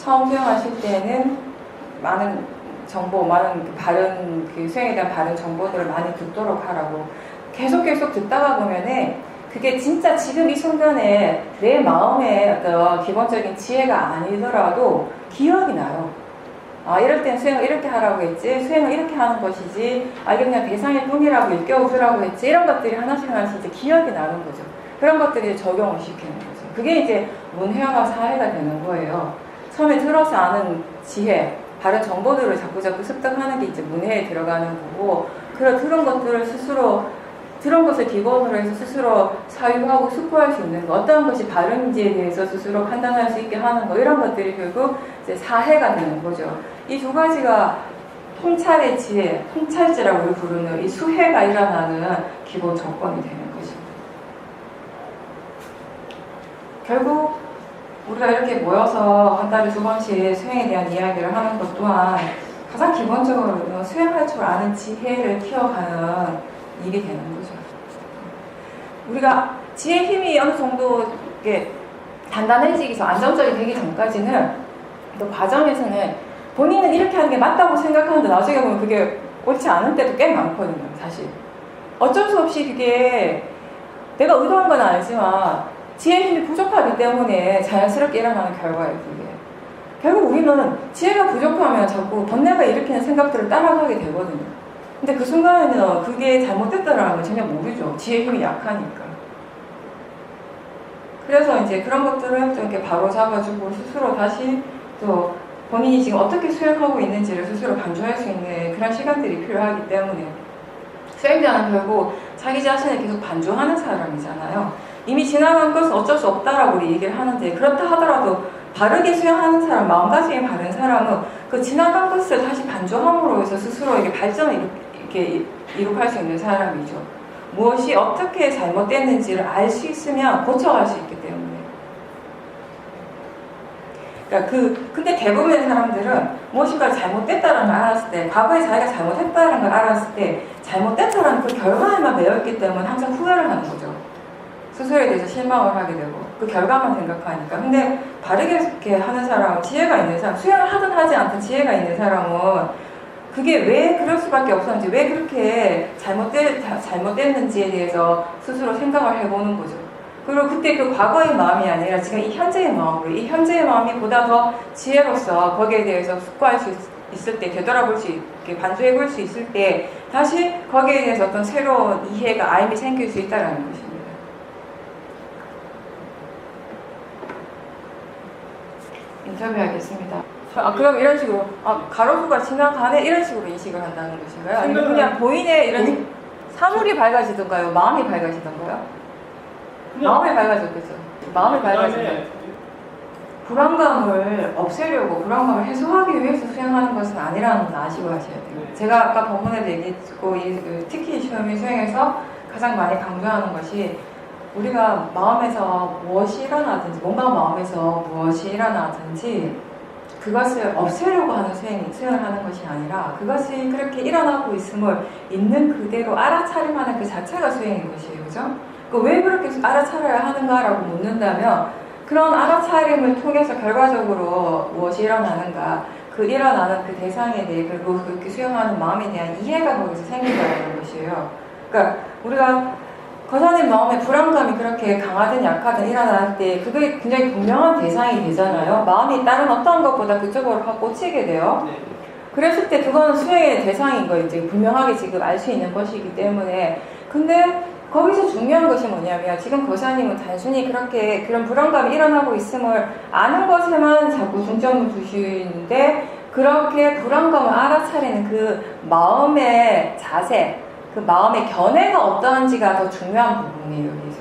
처음 수행하실 때는 많은 정보, 많은 바른 수행에 대한 바른 정보들을 많이 듣도록 하라고. 계속 듣다가 보면은 그게 진짜 지금 이 순간에 내 마음의 어떤 기본적인 지혜가 아니더라도 기억이 나요. 아, 이럴 땐 수행을 이렇게 하라고 했지, 수행을 이렇게 하는 것이지, 아, 이게 그냥 대상일 뿐이라고 일깨워주라고 했지, 이런 것들이 하나씩 이제 기억이 나는 거죠. 그런 것들이 적용을 시키는 거죠. 그게 이제 문회와 사회가 되는 거예요. 처음에 들어서 아는 지혜, 바른 정보들을 자꾸 습득하는 게 이제 문회에 들어가는 거고, 들은 것들을 스스로, 들은 것을 기본으로 해서 스스로 사유하고 숙고할 수 있는 거, 어떤 것이 바른지에 대해서 스스로 판단할 수 있게 하는 거, 이런 것들이 결국 이제 사회가 되는 거죠. 이 두 가지가 통찰의 지혜, 통찰지라고 우리 부르는 이 수혜가 일어나는 기본 조건이 되는 거죠. 결국 우리가 이렇게 모여서 한 달에 2번씩 수행에 대한 이야기를 하는 것 또한 가장 기본적으로 수행할 줄 아는 지혜를 키워가는 일이 되는 거죠. 우리가 지혜 힘이 어느 정도 이렇게 단단해지기 전, 안정적이 되기 전까지는 또 과정에서는 본인은 이렇게 하는 게 맞다고 생각하는데 나중에 보면 그게 옳지 않은 때도 꽤 많거든요, 사실. 어쩔 수 없이 그게 내가 의도한 건 아니지만 지혜 힘이 부족하기 때문에 자연스럽게 일어나는 결과예요, 그게. 결국 우리는 지혜가 부족하면 자꾸 번뇌가 일으키는 생각들을 따라가게 되거든요. 근데 그 순간에는 그게 잘못됐다는 걸 전혀 모르죠. 지혜 힘이 약하니까. 그래서 이제 그런 것들을 좀 이렇게 바로 잡아주고 스스로 다시 또 본인이 지금 어떻게 수행하고 있는지를 스스로 반주할 수 있는 그런 시간들이 필요하기 때문에 수행자는 결국 자기 자신을 계속 반주하는 사람이잖아요. 이미 지나간 것은 어쩔 수 없다라고 우리 얘기를 하는데, 그렇다 하더라도 바르게 수행하는 사람, 마음가짐이 바른 사람은 그 지나간 것을 다시 반주함으로 해서 스스로에게 발전을 이렇게 이룩할 수 있는 사람이죠. 무엇이 어떻게 잘못됐는지를 알 수 있으면 고쳐갈 수 있기 때문에. 그러니까 근데 대부분의 사람들은 무엇인가 잘못됐다는 걸 알았을 때, 과거에 자기가 잘못했다는 걸 알았을 때, 잘못됐다는 그 결과에만 매여있기 때문에 항상 후회를 하는 거죠. 스스로에 대해서 실망을 하게 되고, 그 결과만 생각하니까. 근데 바르게 이렇게 하는 사람은, 지혜가 있는 사람, 수행을 하든 하지 않든 지혜가 있는 사람은 그게 왜 그럴 수밖에 없었는지, 왜 그렇게 잘못됐는지에 대해서 스스로 생각을 해보는 거죠. 그리고 그때 그 과거의 마음이 아니라 지금 이 현재의 마음으로, 이 현재의 마음이 보다 더 지혜로서 거기에 대해서 숙고할 수 있을 때, 되돌아볼 수 있게 반주해볼 수 있을 때 다시 거기에 대해서 어떤 새로운 이해가, 알미 생길 수 있다는 것입니다. 인터뷰하겠습니다. 그럼 이런 식으로, 가로수가 지나가네, 이런 식으로 인식을 한다는 것인가요? 아니면 그냥 보이네, 이런 사물이 밝아지던가요? 마음이 밝아지던가요? 마음이 밝아졌겠죠. 마음이 밝아지면 불안감을 없애려고, 불안감을 해소하기 위해서 수행하는 것은 아니라는 건 아시고 하셔야 돼요. 제가 아까 법문에도 얘기했고, 특히 쇼미 수행에서 가장 많이 강조하는 것이, 우리가 마음에서 무엇이 일어나든지, 뭔가 마음에서 무엇이 일어나든지 그것을 없애려고 하는 수행을 하는 것이 아니라, 그것이 그렇게 일어나고 있음을 있는 그대로 알아차림하는 그 자체가 수행인 것이에요. 그죠? 왜 그렇게 알아차려야 하는가라고 묻는다면, 그런 알아차림을 통해서 결과적으로 무엇이 일어나는가, 그 일어나는 그 대상에 대해, 그리고 그렇게 수행하는 마음에 대한 이해가 거기서 생긴다는 것이에요. 그러니까 우리가 거사님 마음에 불안감이 그렇게 강하든 약하든 일어날 때 그게 굉장히 분명한 대상이 되잖아요. 마음이 다른 어떤 것보다 그쪽으로 확 꽂히게 돼요. 그랬을 때 그거는 수행의 대상인 거, 이제 분명하게 지금 알 수 있는 것이기 때문에. 근데 거기서 중요한 것이 뭐냐면, 지금 거사님은 단순히 그렇게 그런 불안감이 일어나고 있음을 아는 것에만 자꾸 중점을 두시는데, 그렇게 불안감을 알아차리는 그 마음의 자세, 그 마음의 견해가 어떠한지가 더 중요한 부분이에요, 여기서.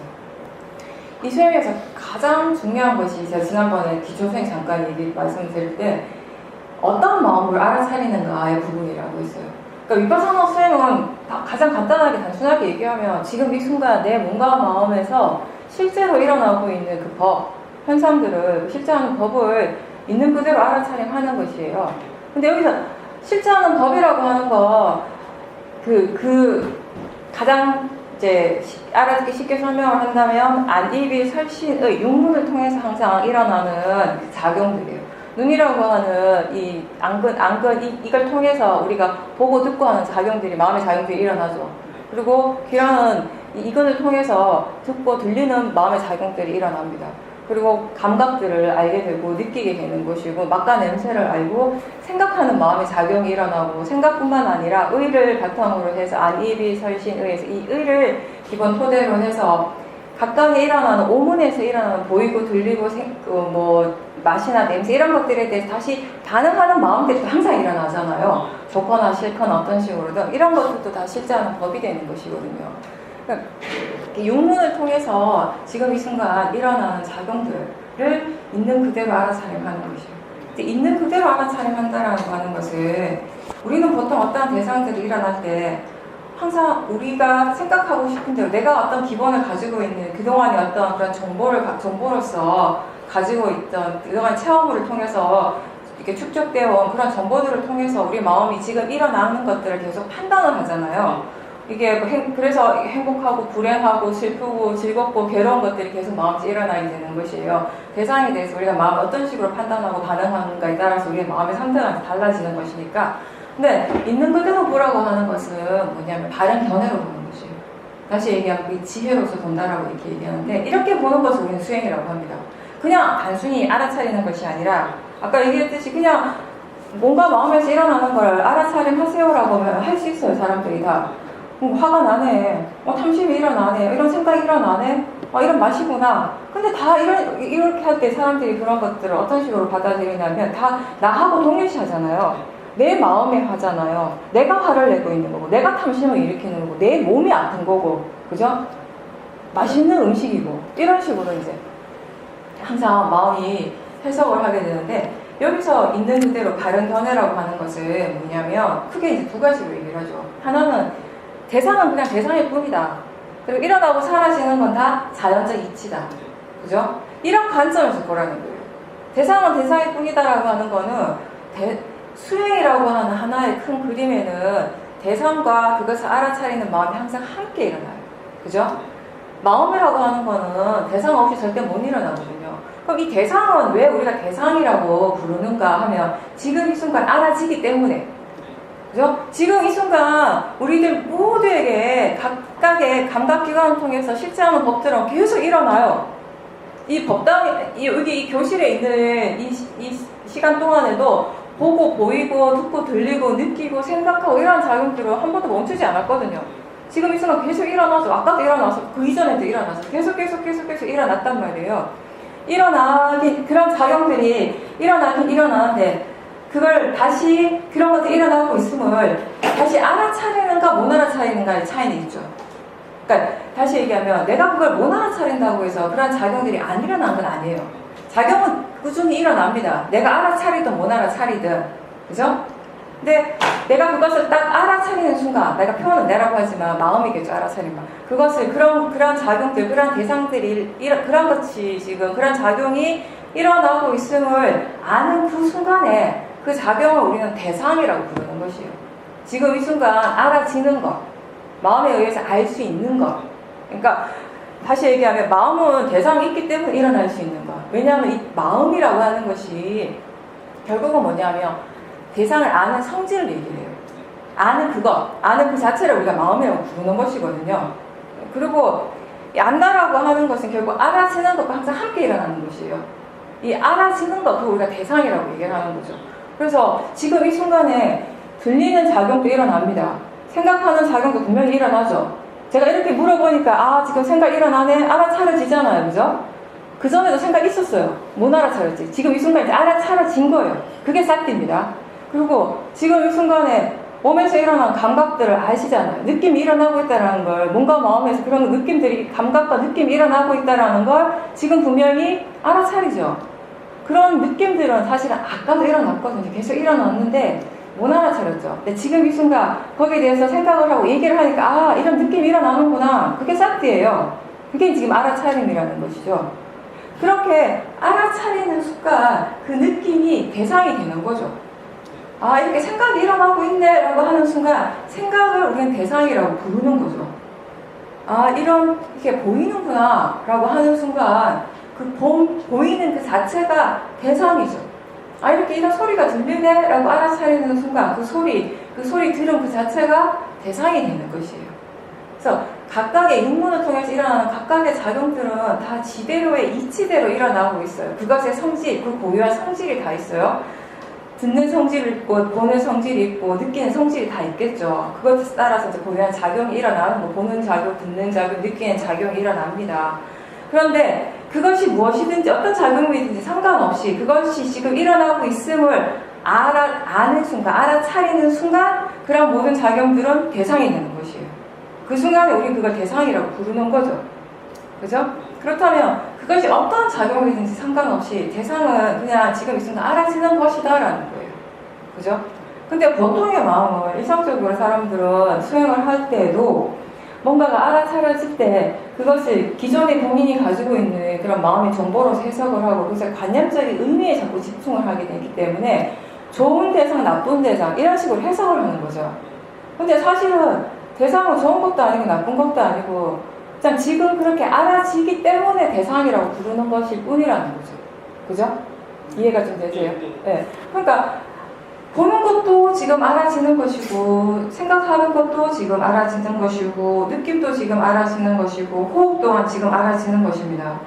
이 수행에서 가장 중요한 것이, 제가 지난번에 기초수행 잠깐 말씀드릴 때, 어떤 마음을 알아차리는가의 부분이라고 했어요. 그러니까 위파사나 수행은 가장 간단하게 단순하게 얘기하면, 지금 이 순간 내 몸과 마음에서 실제로 일어나고 있는 그 법, 현상들을, 실제하는 법을 있는 그대로 알아차림하는 것이에요. 근데 여기서 실제하는 법이라고 하는 거, 가장 이제 알아듣기 쉽게 설명을 한다면, 안일비 설신의 육문을 통해서 항상 일어나는 그 작용들이에요. 눈이라고 하는 이 안근 이걸 통해서 우리가 보고 듣고 하는 작용들이, 마음의 작용들이 일어나죠. 그리고 귀라는 이근을 통해서 듣고 들리는 마음의 작용들이 일어납니다. 그리고 감각들을 알게 되고 느끼게 되는 것이고, 맛과 냄새를 알고 생각하는 마음의 작용이 일어나고, 생각뿐만 아니라 의를 바탕으로 해서 안이비 설신의에서 이 의를 기본 토대로 해서 각각에 일어나는 오문에서 일어나는 보이고 들리고 뭐 맛이나 냄새 이런 것들에 대해서 다시 반응하는 마음들이 항상 일어나잖아요. 좋거나 싫거나 어떤 식으로든 이런 것들도 다 실제하는 법이 되는 것이거든요. 그러니까 육문을 통해서 지금 이 순간 일어나는 작용들을 있는 그대로 알아차림하는 것이에요. 근데 있는 그대로 알아차림한다는 것은 우리는 보통 어떠한 대상들이 일어날 때 항상 우리가 생각하고 싶은 대로 내가 어떤 기본을 가지고 있는 그동안의 어떤 그런 정보로서 가지고 있던 그동안 체험을 통해서 이렇게 축적되어 온 그런 정보들을 통해서 우리 마음이 지금 일어나는 것들을 계속 판단을 하잖아요. 이게 그래서 행복하고 불행하고 슬프고 즐겁고 괴로운 것들이 계속 마음에 일어나게 되는 것이에요. 대상에 대해서 우리가 마음을 어떤 식으로 판단하고 반응하는가에 따라서 우리의 마음의 상태가 달라지는 것이니까. 근데 있는 그대로 보라고 하는 것은 뭐냐면 바른 견해로 보는 것이에요. 다시 얘기하면 그 지혜로서 본다라고 이렇게 얘기하는데, 이렇게 보는 것을 우리는 수행이라고 합니다. 그냥 단순히 알아차리는 것이 아니라 아까 얘기했듯이 그냥 뭔가 마음에서 일어나는 걸 알아차림하세요라고 하면 할 수 있어요. 사람들이 다. 화가 나네, 탐심이 일어나네, 이런 생각이 일어나네, 이런 맛이구나. 근데 다 이렇게 할 때 사람들이 그런 것들을 어떤 식으로 받아들이냐면 다 나하고 동일시하잖아요. 내 마음의 화잖아요. 내가 화를 내고 있는 거고, 내가 탐심을 일으키는 거고, 내 몸이 아픈 거고, 그죠? 맛있는 음식이고, 이런 식으로 이제 항상 마음이 해석을 하게 되는데, 여기서 있는 그대로 바른 견해라고 하는 것은 뭐냐면 크게 이제 두 가지로 얘기를 하죠. 하나는 대상은 그냥 대상일 뿐이다. 그리고 일어나고 사라지는 건 다 자연적 이치다. 그죠? 이런 관점에서 보라는 거예요. 대상은 대상일 뿐이다라고 하는 거는 수행이라고 하는 하나의 큰 그림에는 대상과 그것을 알아차리는 마음이 항상 함께 일어나요. 그죠? 마음이라고 하는 거는 대상 없이 절대 못 일어나거든요. 그럼 이 대상은 왜 우리가 대상이라고 부르는가 하면 지금 이 순간 알아지기 때문에, 그죠? 지금 이 순간 우리들 모두에게 각각의 감각기관을 통해서 실제하는 법들은 계속 일어나요. 이 여기 이 교실에 있는 이 시간 동안에도 보고 보이고 듣고 들리고 느끼고 생각하고 이런 작용들은 한 번도 멈추지 않았거든요. 지금 이 순간 계속 일어나서, 아까도 일어나서 그 이전에도 일어나서 계속 일어났단 말이에요. 그런 작용들이 일어나긴 일어나는데 그걸 다시 그런 것들이 일어나고 있음을 다시 알아차리는가 못 알아차리는가의 차이는 있죠. 그러니까 다시 얘기하면 내가 그걸 못 알아차린다고 해서 그런 작용들이 안 일어난 건 아니에요. 작용은 꾸준히 일어납니다. 내가 알아차리든 못 알아차리든. 그죠? 근데 내가 그것을 딱 알아차리는 순간, 내가 표현은 내라고 하지만 마음이겠죠, 알아차린 말. 그것을, 그런 작용들, 그런 대상들이, 그런 것이 지금, 그런 작용이 일어나고 있음을 아는 그 순간에 그 작용을 우리는 대상이라고 부르는 것이에요. 지금 이 순간 알아지는 것, 마음에 의해서 알 수 있는 것. 그러니까 다시 얘기하면 마음은 대상이 있기 때문에 일어날 수 있는 것. 왜냐하면 이 마음이라고 하는 것이 결국은 뭐냐면 대상을 아는 성질을 얘기해요. 아는 그 자체를 우리가 마음이라고 부르는 것이거든요. 그리고 이 안다라고 하는 것은 결국 알아지는 것과 항상 함께 일어나는 것이에요. 이 알아지는 것, 그걸 우리가 대상이라고 얘기를 하는 거죠. 그래서 지금 이 순간에 들리는 작용도 일어납니다. 생각하는 작용도 분명히 일어나죠. 제가 이렇게 물어보니까 지금 생각 일어나네? 알아차려지잖아요. 그죠? 그 전에도 생각 있었어요. 못 알아차렸지. 지금 이 순간에 알아차려진 거예요. 그게 싹입니다. 그리고 지금 이 순간에 몸에서 일어난 감각들을 아시잖아요. 느낌이 일어나고 있다는 걸, 뭔가 마음에서 그런 느낌들이, 감각과 느낌이 일어나고 있다는 걸 지금 분명히 알아차리죠. 그런 느낌들은 사실은 아까도 일어났거든요. 계속 일어났는데 못 알아차렸죠. 근데 지금 이 순간 거기에 대해서 생각을 하고 얘기를 하니까 이런 느낌이 일어나는구나. 그게 싹디예요. 그게 지금 알아차림이라는 것이죠. 그렇게 알아차리는 순간 그 느낌이 대상이 되는 거죠. 이렇게 생각이 일어나고 있네 라고 하는 순간 생각을 우리는 대상이라고 부르는 거죠. 이렇게 보이는구나 라고 하는 순간 그 보이는 그 자체가 대상이죠. 아, 이렇게 이런 소리가 들리네? 라고 알아차리는 순간 그 소리 들은 그 자체가 대상이 되는 것이에요. 그래서 각각의 육문을 통해서 일어나는 각각의 작용들은 다 지대로의 이치대로 일어나고 있어요. 그것의 성질, 그 고유한 성질이 다 있어요. 듣는 성질이 있고, 보는 성질이 있고, 느끼는 성질이 다 있겠죠. 그것에 따라서 이제 고유한 작용이 일어나는 거, 보는 작용, 듣는 작용, 느끼는 작용이 일어납니다. 그런데 그것이 무엇이든지 어떤 작용이든지 상관없이 그것이 지금 일어나고 있음을 아는 순간, 알아차리는 순간 그런 모든 작용들은 대상이 되는 것이에요. 그 순간에 우리 그걸 대상이라고 부르는 거죠. 그죠? 그렇다면 그것이 어떤 작용이든지 상관없이 대상은 그냥 지금 이 순간 알아지는 것이다라는 거예요. 그죠? 근데 보통의 마음은 일상적으로 사람들은 수행을 할 때에도 뭔가가 알아차려질 때 그것을 기존의 본인이 가지고 있는 그런 마음의 정보로 해석을 하고 그것의 관념적인 의미에 자꾸 집중을 하게 되기 때문에 좋은 대상, 나쁜 대상 이런 식으로 해석을 하는 거죠. 근데 사실은 대상은 좋은 것도 아니고 나쁜 것도 아니고 그냥 지금 그렇게 알아지기 때문에 대상이라고 부르는 것일 뿐이라는 거죠. 그죠? 이해가 좀 되세요? 네. 그러니까 보는 것도 지금 알아지는 것이고 생각하는 것도 지금 알아지는 것이고 느낌도 지금 알아지는 것이고 호흡 또한 지금 알아지는 것입니다.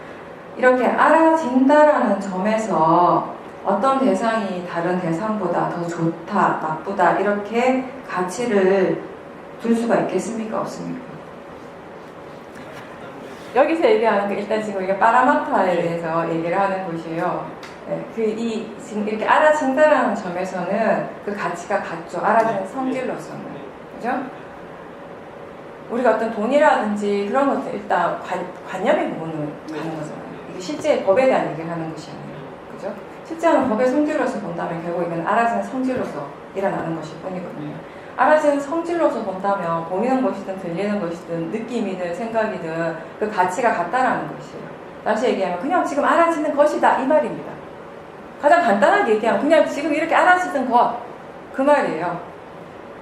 이렇게 알아진다라는 점에서 어떤 대상이 다른 대상보다 더 좋다, 나쁘다 이렇게 가치를 둘 수가 있겠습니까? 없습니까? 여기서 얘기하는 게 일단 지금 이게 파라마타에 대해서 얘기를 하는 곳이에요. 네, 지금 이렇게 알아진다라는 점에서는 그 가치가 같죠. 알아지는 성질로서는. 그죠? 우리가 어떤 돈이라든지 그런 것들 일단 관념의 부분을 가는 거잖아요. 이게 실제 법에 대한 얘기를 하는 것이 아니에요. 그죠? 실제는 법의 성질로서 본다면 결국 이건 알아지는 성질로서 일어나는 것일 뿐이거든요. 알아지는 성질로서 본다면 보이는 것이든 들리는 것이든 느낌이든 생각이든 그 가치가 같다라는 것이에요. 다시 얘기하면 그냥 지금 알아지는 것이다 이 말입니다. 가장 간단하게 얘기하면 그냥 지금 이렇게 알아지는 것 그 말이에요.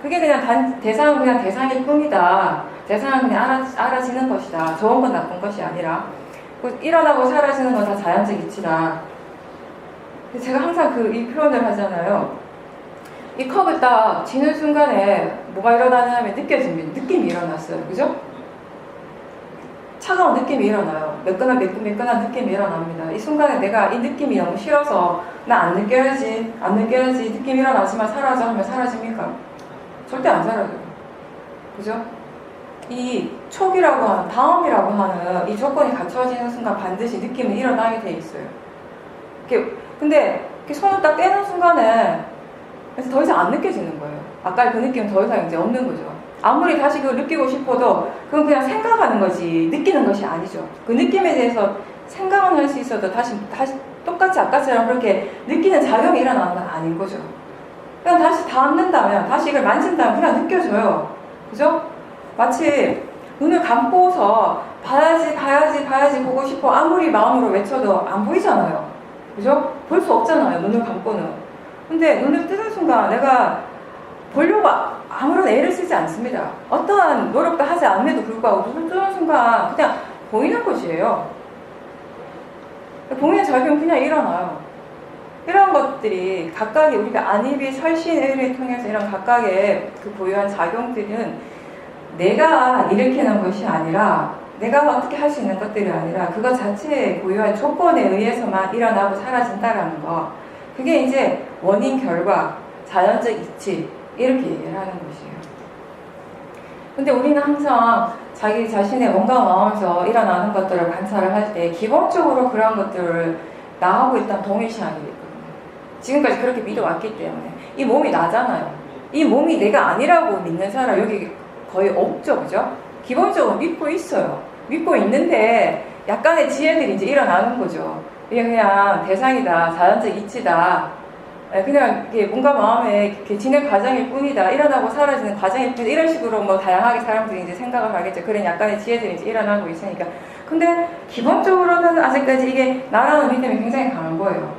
그게 그냥 대상은 그냥 대상일 뿐이다. 대상은 그냥 알아지는 것이다. 좋은 건 나쁜 것이 아니라 일어나고 사라지는 건 다 자연적 이치다. 제가 항상 이 표현을 하잖아요. 이 컵을 딱 쥐는 순간에 뭐가 일어나냐면 느껴집니다. 느낌이 일어났어요. 그죠? 차가운 느낌이 일어나요. 매끈한 느낌이 일어납니다. 이 순간에 내가 이 느낌이 너무 싫어서 나 안 느껴야지 느낌이 일어나지만 사라져 하면 사라집니까? 절대 안 사라져요. 그죠? 이 촉이라고 하는, 다음이라고 하는 이 조건이 갖춰지는 순간 반드시 느낌이 일어나게 돼 있어요. 근데 이렇게 손을 딱 떼는 순간에 그래서 더 이상 안 느껴지는 거예요. 아까 그 느낌은 더 이상 이제 없는 거죠. 아무리 다시 그걸 느끼고 싶어도 그건 그냥 생각하는 거지 느끼는 것이 아니죠. 그 느낌에 대해서 생각은 할 수 있어도 다시 똑같이 아까처럼 그렇게 느끼는 작용이 일어나는 건 아닌 거죠. 그냥 다시 닿는다면, 다시 이걸 만진다면 그냥 느껴져요. 그죠? 마치 눈을 감고서 봐야지 보고 싶어 아무리 마음으로 외쳐도 안 보이잖아요. 그죠? 볼 수 없잖아요. 눈을 감고는. 근데 눈을 뜨는 순간 내가 보려고 아무런 애를 쓰지 않습니다. 어떠한 노력도 하지 않음에도 불구하고 눈을 뜨는 순간 그냥 보이는 것이에요. 보이는 작용이 그냥 일어나요. 이런 것들이 각각의 우리가 안입이 설신을 통해서 이런 각각의 그 고유한 작용들은 내가 일으키는 것이 아니라 내가 어떻게 할 수 있는 것들이 아니라 그것 자체의 고유한 조건에 의해서만 일어나고 사라진다라는 거. 그게 이제 원인, 결과, 자연적 이치 이렇게 얘기를 하는 것이에요. 근데 우리는 항상 자기 자신의 몸과 마음에서 일어나는 것들을 관찰을 할 때 기본적으로 그런 것들을 나하고 일단 동일시하게 되거든요. 지금까지 그렇게 믿어왔기 때문에 이 몸이 나잖아요. 이 몸이 내가 아니라고 믿는 사람 여기 거의 없죠. 그죠? 기본적으로 믿고 있어요. 믿고 있는데 약간의 지혜들이 이제 일어나는 거죠. 이게 그냥 대상이다, 자연적 이치다, 그냥 이게 뭔가 마음에 이렇게 진행 과정일 뿐이다, 일어나고 사라지는 과정일 뿐이다, 이런 식으로 뭐 다양하게 사람들이 이제 생각을 하겠죠. 그런 약간의 지혜들이 이제 일어나고 있으니까. 근데 기본적으로는 아직까지 이게 나라는 믿음이 굉장히 강한 거예요.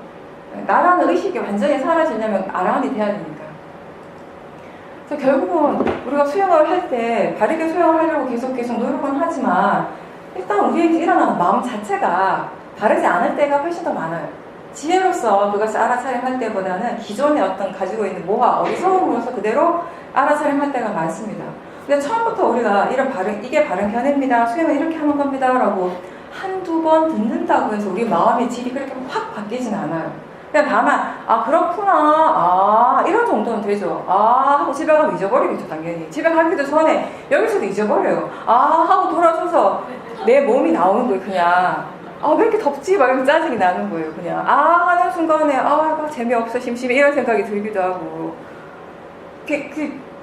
나라는 의식이 완전히 사라지려면 아라한이 돼야 되니까. 그래서 결국은 우리가 수영을 할 때 바르게 수영을 하려고 계속 노력은 하지만 일단 우리에게 일어나는 마음 자체가 바르지 않을 때가 훨씬 더 많아요. 지혜로서 그것을 알아차림할 때보다는 기존에 어떤 가지고 있는 모화, 어리석음으로서 그대로 알아차림할 때가 많습니다. 근데 처음부터 우리가 이런 이게 바른 견해입니다. 수행은 이렇게 하는 겁니다. 라고 한두 번 듣는다고 해서 우리 마음의 질이 그렇게 확 바뀌진 않아요. 그냥 다만, 그렇구나. 이런 정도는 되죠. 하고 집에 가면 잊어버리겠죠, 당연히. 집에 가기도 전에 여기서도 잊어버려요. 하고 돌아서서 내 몸이 나오는 거예요, 그냥. 왜 이렇게 덥지? 막 이렇게 짜증이 나는 거예요, 그냥. 하는 순간에, 재미없어, 심심해. 이런 생각이 들기도 하고.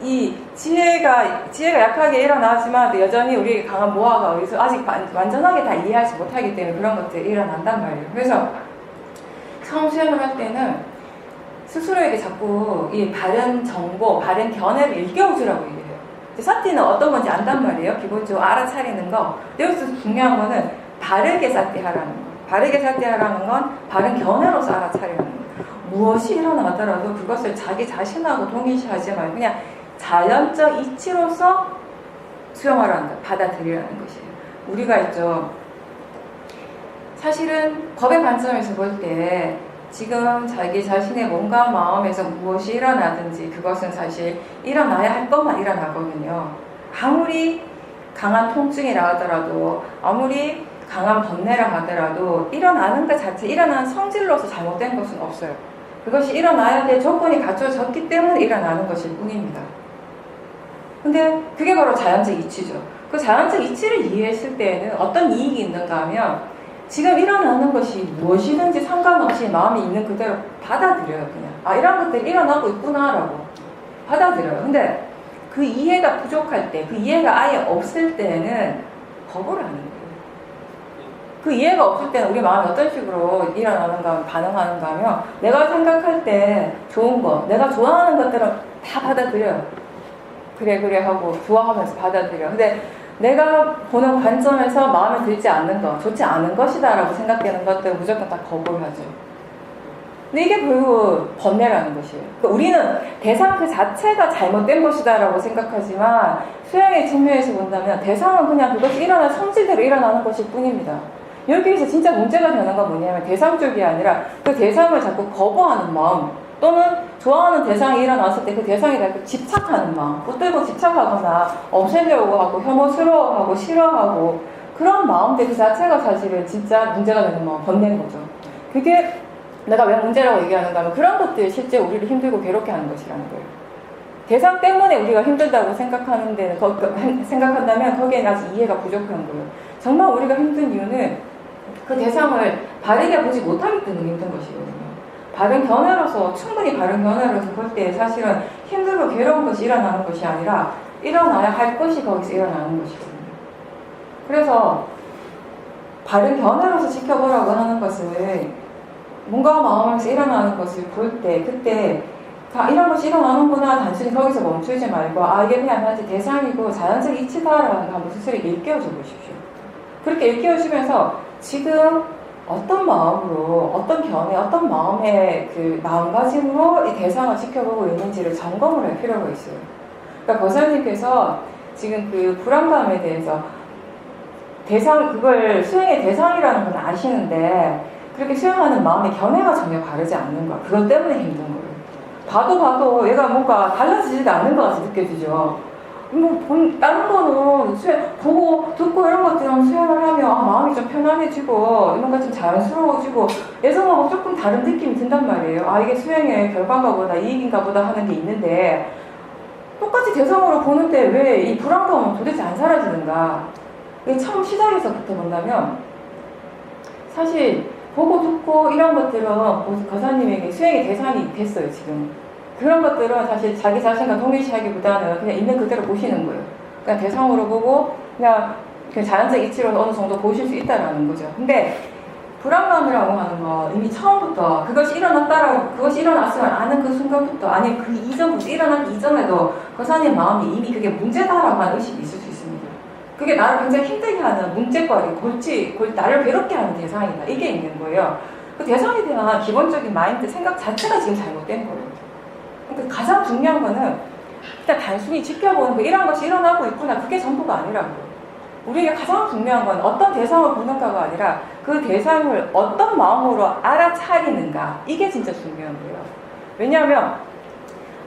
이 지혜가 약하게 일어나지만 여전히 우리 강한 모아가 어디서 아직 완전하게 다 이해하지 못하기 때문에 그런 것들이 일어난단 말이에요. 그래서 처음 수행을 할 때는 스스로에게 자꾸 이 바른 정보, 바른 견해를 일깨워주라고 얘기해요. 사티는 어떤 건지 안단 말이에요. 기본적으로 알아차리는 거. 여기서 중요한 거는 바르게 사티하라는 거. 바르게 사티하라는 건 바른 견해로서 알아차리는 거. 무엇이 일어나더라도 그것을 자기 자신하고 동일시하지 말고 그냥 자연적 이치로서 수용하라는 것, 받아들이라는 것이에요. 우리가 있죠. 사실은 법의 관점에서 볼 때 지금 자기 자신의 몸과 마음에서 무엇이 일어나든지 그것은 사실 일어나야 할 것만 일어나거든요. 아무리 강한 통증이라 하더라도 아무리 강한 번뇌라 하더라도 일어나는 것 자체, 일어나는 성질로서 잘못된 것은 없어요. 그것이 일어나야 될 조건이 갖춰졌기 때문에 일어나는 것일 뿐입니다. 근데 그게 바로 자연적 이치죠. 그 자연적 이치를 이해했을 때에는 어떤 이익이 있는가 하면 지금 일어나는 것이 무엇이든지 상관없이 마음이 있는 그대로 받아들여요, 그냥. 이런 것들이 일어나고 있구나라고 받아들여요. 근데 그 이해가 부족할 때, 그 이해가 아예 없을 때는 거부를 하는 거예요. 그 이해가 없을 때는 우리 마음이 어떤 식으로 일어나는가, 반응하는가 하면 내가 생각할 때 좋은 거, 내가 좋아하는 것들은 다 받아들여요. 그래 하고 좋아하면서 받아들여. 근데 내가 보는 관점에서 마음에 들지 않는 것, 좋지 않은 것이다 라고 생각되는 것들은 무조건 다 거부를 하죠. 근데 이게 결국 번뇌라는 것이에요. 그러니까 우리는 대상 그 자체가 잘못된 것이다 라고 생각하지만 수양의 측면에서 본다면 대상은 그냥 그것이 일어난 성질대로 일어나는 것일 뿐입니다. 여기에서 진짜 문제가 되는 건 뭐냐면 대상 쪽이 아니라 그 대상을 자꾸 거부하는 마음, 또는 좋아하는 대상이 일어났을 때 그 대상에 자꾸 집착하는 마음, 붙들고 집착하거나 없애려고 하고 혐오스러워하고 싫어하고 그런 마음들 그 자체가 사실은 진짜 문제가 되는 마음, 번뇌인 거죠. 그게 내가 왜 문제라고 얘기하는가 하면 그런 것들이 실제 우리를 힘들고 괴롭게 하는 것이라는 거예요. 대상 때문에 우리가 힘들다고 생각한다면 거기에 아직 이해가 부족한 거예요. 정말 우리가 힘든 이유는 그 대상을 바르게 보지 못하기 때문에 힘든 것이거든요. 바른 견해로서, 충분히 바른 견해로서 볼 때 사실은 힘들고 괴로운 것이 일어나는 것이 아니라 일어나야 할 것이 거기서 일어나는 것이거든요. 그래서 바른 견해로서 지켜보라고 하는 것은 뭔가 마음에서 일어나는 것을 볼 때, 그때 이런 것이 일어나는구나 단순히 거기서 멈추지 말고 이게 그냥 나한테 대상이고 자연적 이치다라는 거 한번 스스로 일깨워줘 보십시오. 그렇게 일깨워주면서 지금 어떤 마음으로, 어떤 견해, 어떤 마음의 그 마음가짐으로 이 대상을 지켜보고 있는지를 점검을 할 필요가 있어요. 그러니까 거사님께서 지금 그 불안감에 대해서 그걸 수행의 대상이라는 건 아시는데 그렇게 수행하는 마음의 견해가 전혀 바르지 않는 거야. 그것 때문에 힘든 거예요. 봐도 얘가 뭔가 달라지지도 않는 것 같이 느껴지죠. 다른 거는 보고 듣고 이런 것들은 수행을 하면 마음이 좀 편안해지고 뭔가 좀 자연스러워지고 예전하고 조금 다른 느낌이 든단 말이에요. 이게 수행의 결과인가 보다, 이익인가 보다 하는 게 있는데 똑같이 대상으로 보는데 왜 이 불안감은 도대체 안 사라지는가? 이게 처음 시작에서부터 본다면 사실 보고 듣고 이런 것들은 거사님에게 수행의 대상이 됐어요, 지금. 그런 것들은 사실 자기 자신과 동일시하기보다는 그냥 있는 그대로 보시는 거예요. 그냥 대상으로 보고 그냥 자연적 이치로 어느 정도 보실 수 있다는 거죠. 근데 불안감이라고 하는 건 이미 처음부터 그것이 일어났으면 아는 그 순간부터, 아니 그 이전부터, 일어나기 이전에도 거사님 마음이 이미 그게 문제다라고 하는 의식이 있을 수 있습니다. 그게 나를 굉장히 힘들게 하는 문제거리, 나를 괴롭게 하는 대상이다. 이게 있는 거예요. 그 대상에 대한 기본적인 마인드, 생각 자체가 지금 잘못된 거예요. 그러니까 가장 중요한 거는 일단 단순히 지켜보는 거, 이런 것이 일어나고 있구나, 그게 전부가 아니라고요. 우리에게 가장 중요한 건 어떤 대상을 보는가가 아니라 그 대상을 어떤 마음으로 알아차리는가. 이게 진짜 중요한 거예요. 왜냐하면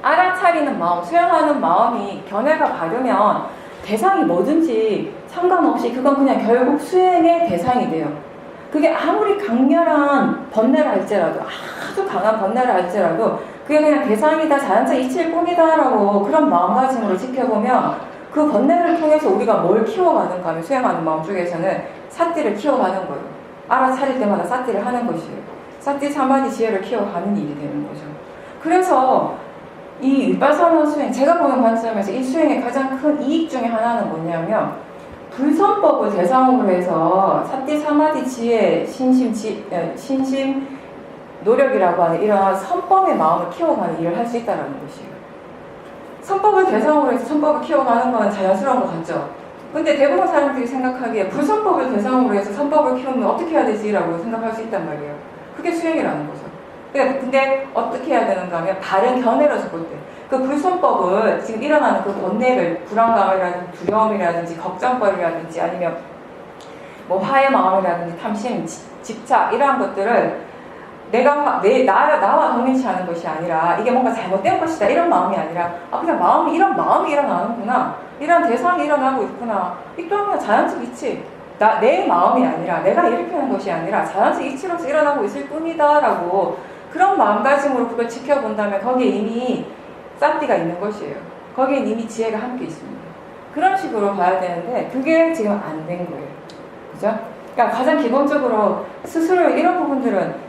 알아차리는 마음, 수용하는 마음이 견해가 바르면 대상이 뭐든지 상관없이 그건 그냥 결국 수행의 대상이 돼요. 그게 아무리 강렬한 번뇌를 할지라도, 아주 강한 번뇌를 할지라도 그게 그냥 대상이다, 자연적 이치일 뿐이다 라고 그런 마음가짐으로 지켜보면 그 번뇌를 통해서 우리가 뭘 키워가는가 하면 수행하는 마음 쪽에서는 사띠를 키워가는 거예요. 알아차릴 때마다 사띠를 하는 것이에요. 사띠 사마디 지혜를 키워가는 일이 되는 거죠. 그래서 이 윗바사나 수행, 제가 보는 관점에서 이 수행의 가장 큰 이익 중에 하나는 뭐냐면 불선법을 대상으로 해서 사띠 사마디 지혜, 신심 노력이라고 하는 이런 선법의 마음을 키워가는 일을 할 수 있다는 것이에요. 선법을 대상으로 해서 선법을 키워가는 건 자연스러운 것 같죠? 근데 대부분 사람들이 생각하기에 불선법을 대상으로 해서 선법을 키우면 어떻게 해야 되지? 라고 생각할 수 있단 말이에요. 그게 수행이라는 거죠. 근데 어떻게 해야 되는가 하면 바른 견해로서 볼 때 그 불선법을 지금 일어나는 그 번뇌를 불안감이라든지 두려움이라든지 걱정거리라든지 아니면 뭐 화의 마음이라든지 탐심, 집착 이러한 것들을 나와 동일치 않은 것이 아니라 이게 뭔가 잘못된 것이다 이런 마음이 아니라 그냥 이런 마음이 일어나는구나, 이런 대상이 일어나고 있구나, 이 또한 그냥 자연적 이치, 내 마음이 아니라 내가 일으키는 것이 아니라 자연적 이치로서 일어나고 있을 뿐이다 라고 그런 마음가짐으로 그걸 지켜본다면 거기에 이미 싼띠가 있는 것이에요. 거기에 이미 지혜가 함께 있습니다. 그런 식으로 봐야 되는데 그게 지금 안 된 거예요. 그죠? 그러니까 가장 기본적으로 스스로 이런 부분들은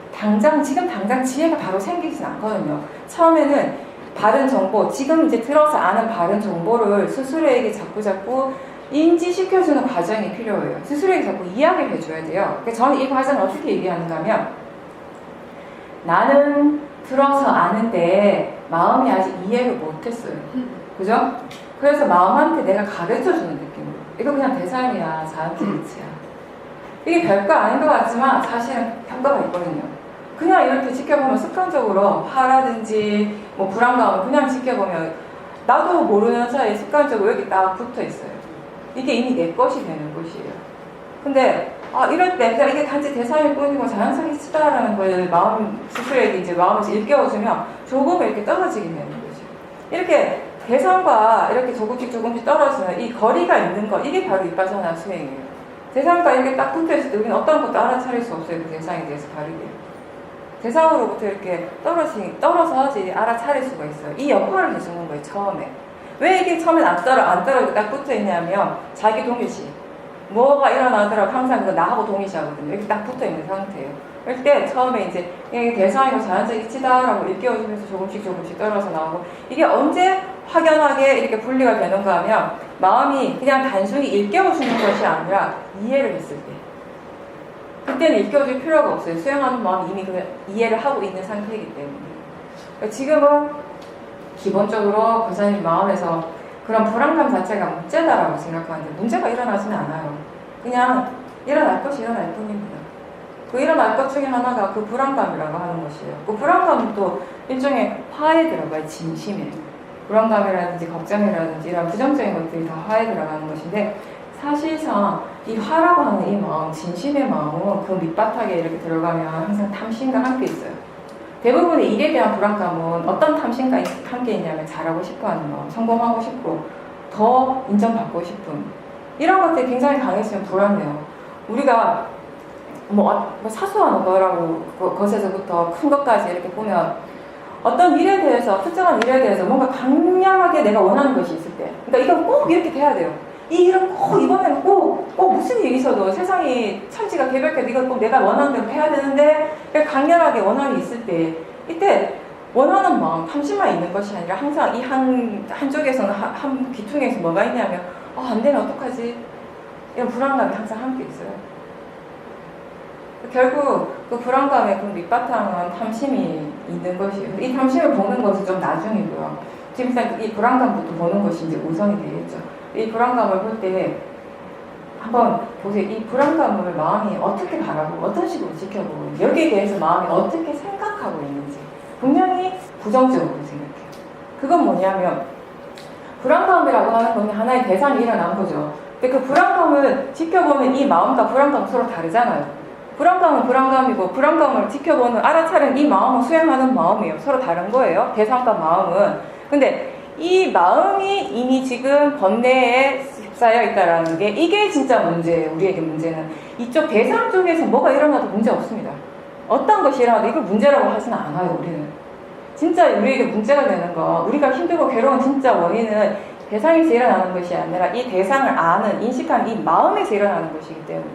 지금 당장 지혜가 바로 생기진 않거든요. 처음에는 바른 정보, 지금 이제 들어서 아는 바른 정보를 스스로에게 자꾸 인지시켜주는 과정이 필요해요. 스스로에게 자꾸 이야기를 해줘야 돼요. 그러니까 저는 이 과정을 어떻게 얘기하는가 하면 나는 들어서 아는데 마음이 아직 이해를 못했어요. 그죠? 그래서 마음한테 내가 가르쳐주는 느낌으로 이거 그냥 대상이야, 자연적 이치야. 이게 별거 아닌 것 같지만 사실은 효과가 있거든요. 그냥 이렇게 지켜보면 습관적으로 화라든지 뭐 불안감을 그냥 지켜보면 나도 모르는 사이에 습관적으로 여기 딱 붙어 있어요. 이게 이미 내 것이 되는 것이에요. 근데 이럴 때 이게 단지 대상일 뿐이고 자연성이 있다라는 걸 스스로에게 이제 마음을 일깨워주면 조금 이렇게 떨어지게 되는 거죠. 이렇게 대상과 이렇게 조금씩 떨어지는 이 거리가 있는 것, 이게 바로 윗바사나 수행이에요. 대상과 이렇게 딱 붙어있을 때 우리는 어떤 것도 알아차릴 수 없어요. 그 대상에 대해서 바르게. 대상으로부터 이렇게 떨어서야지 알아차릴 수가 있어요. 이 역할을 해주는 거예요, 처음에. 왜 이게 처음엔 안 떨어지고 딱 붙어 있냐면 자기 동일시. 뭐가 일어나더라도 항상 그거 나하고 동일시하거든요. 이렇게 딱 붙어 있는 상태예요. 그럴 때 처음에 이제 이게 대상이고 자연적 이치다라고 일깨워주면서 조금씩 떨어져 나오고 이게 언제 확연하게 이렇게 분리가 되는가 하면 마음이 그냥 단순히 일깨워주는 것이 아니라 이해를 했을 때. 그때는 일깨워줄 필요가 없어요. 수행하는 마음이 이미 그 이해를 하고 있는 상태이기 때문에. 그러니까 지금은 기본적으로 권사님 마음에서 그런 불안감 자체가 문제다라고 생각하는데 문제가 일어나지는 않아요. 그냥 일어날 것이 일어날 뿐입니다. 그 일어날 것 중에 하나가 그 불안감이라고 하는 것이에요. 그 불안감은 또 일종의 화에 들어가요. 진심에. 불안감이라든지 걱정이라든지 이런 부정적인 것들이 다 화에 들어가는 것인데 사실상 이 화라고 하는 이 마음, 진심의 마음은 그 밑바닥에 이렇게 들어가면 항상 탐심과 함께 있어요. 대부분의 일에 대한 불안감은 어떤 탐심과 함께 있냐면 잘하고 싶어하는 마음, 성공하고 싶고 더 인정받고 싶은 이런 것들이 굉장히 강했으면 불안해요. 우리가 뭐 사소한 거라고 것에서부터 큰 것까지 이렇게 보면 어떤 일에 대해서 특정한 일에 대해서 뭔가 강력하게 내가 원하는 것이 있을 때 그러니까 이건 꼭 이렇게 돼야 돼요. 이 일은 꼭 이번에는 꼭 무슨 일이 있어도 세상이 천지가 개벽해도 이건 꼭 내가 원하는 대로 해야 되는데 강렬하게 원함이 있을 때 이때 원하는 마음, 탐심만 있는 것이 아니라 항상 이 한쪽에서는 한 귀퉁에서 뭐가 있냐면 안 되면 어떡하지? 이런 불안감이 항상 함께 있어요. 결국 그 불안감의 그 밑바탕은 탐심이 있는 것이에요. 이 탐심을 보는 것은 좀 나중이고요. 지금 일단 이 불안감부터 보는 것이 이제 우선이 되겠죠. 이 불안감을 볼 때 한번 보세요. 이 불안감을 마음이 어떻게 바라보고 어떤 식으로 지켜보고 여기에 대해서 마음이 어떻게 생각하고 있는지 분명히 부정적으로 생각해요. 그건 뭐냐면 불안감이라고 하는 건 하나의 대상이 일어난 거죠. 근데 그 불안감을 지켜보는 이 마음과 불안감은 서로 다르잖아요. 불안감은 불안감이고 불안감을 지켜보는 알아차리는 이 마음은 수행하는 마음이에요. 서로 다른 거예요. 대상과 마음은. 근데 이 마음이 이미 지금 번뇌에 휩싸여 있다라는 게 이게 진짜 문제예요. 우리에게 문제는. 이쪽 대상 쪽에서 뭐가 일어나도 문제 없습니다. 어떤 것이 일어나도 이걸 문제라고 하지는 않아요. 우리는. 진짜 우리에게 문제가 되는 거, 우리가 힘들고 괴로운 진짜 원인은 대상에서 일어나는 것이 아니라 이 대상을 아는, 인식하는 이 마음에서 일어나는 것이기 때문에.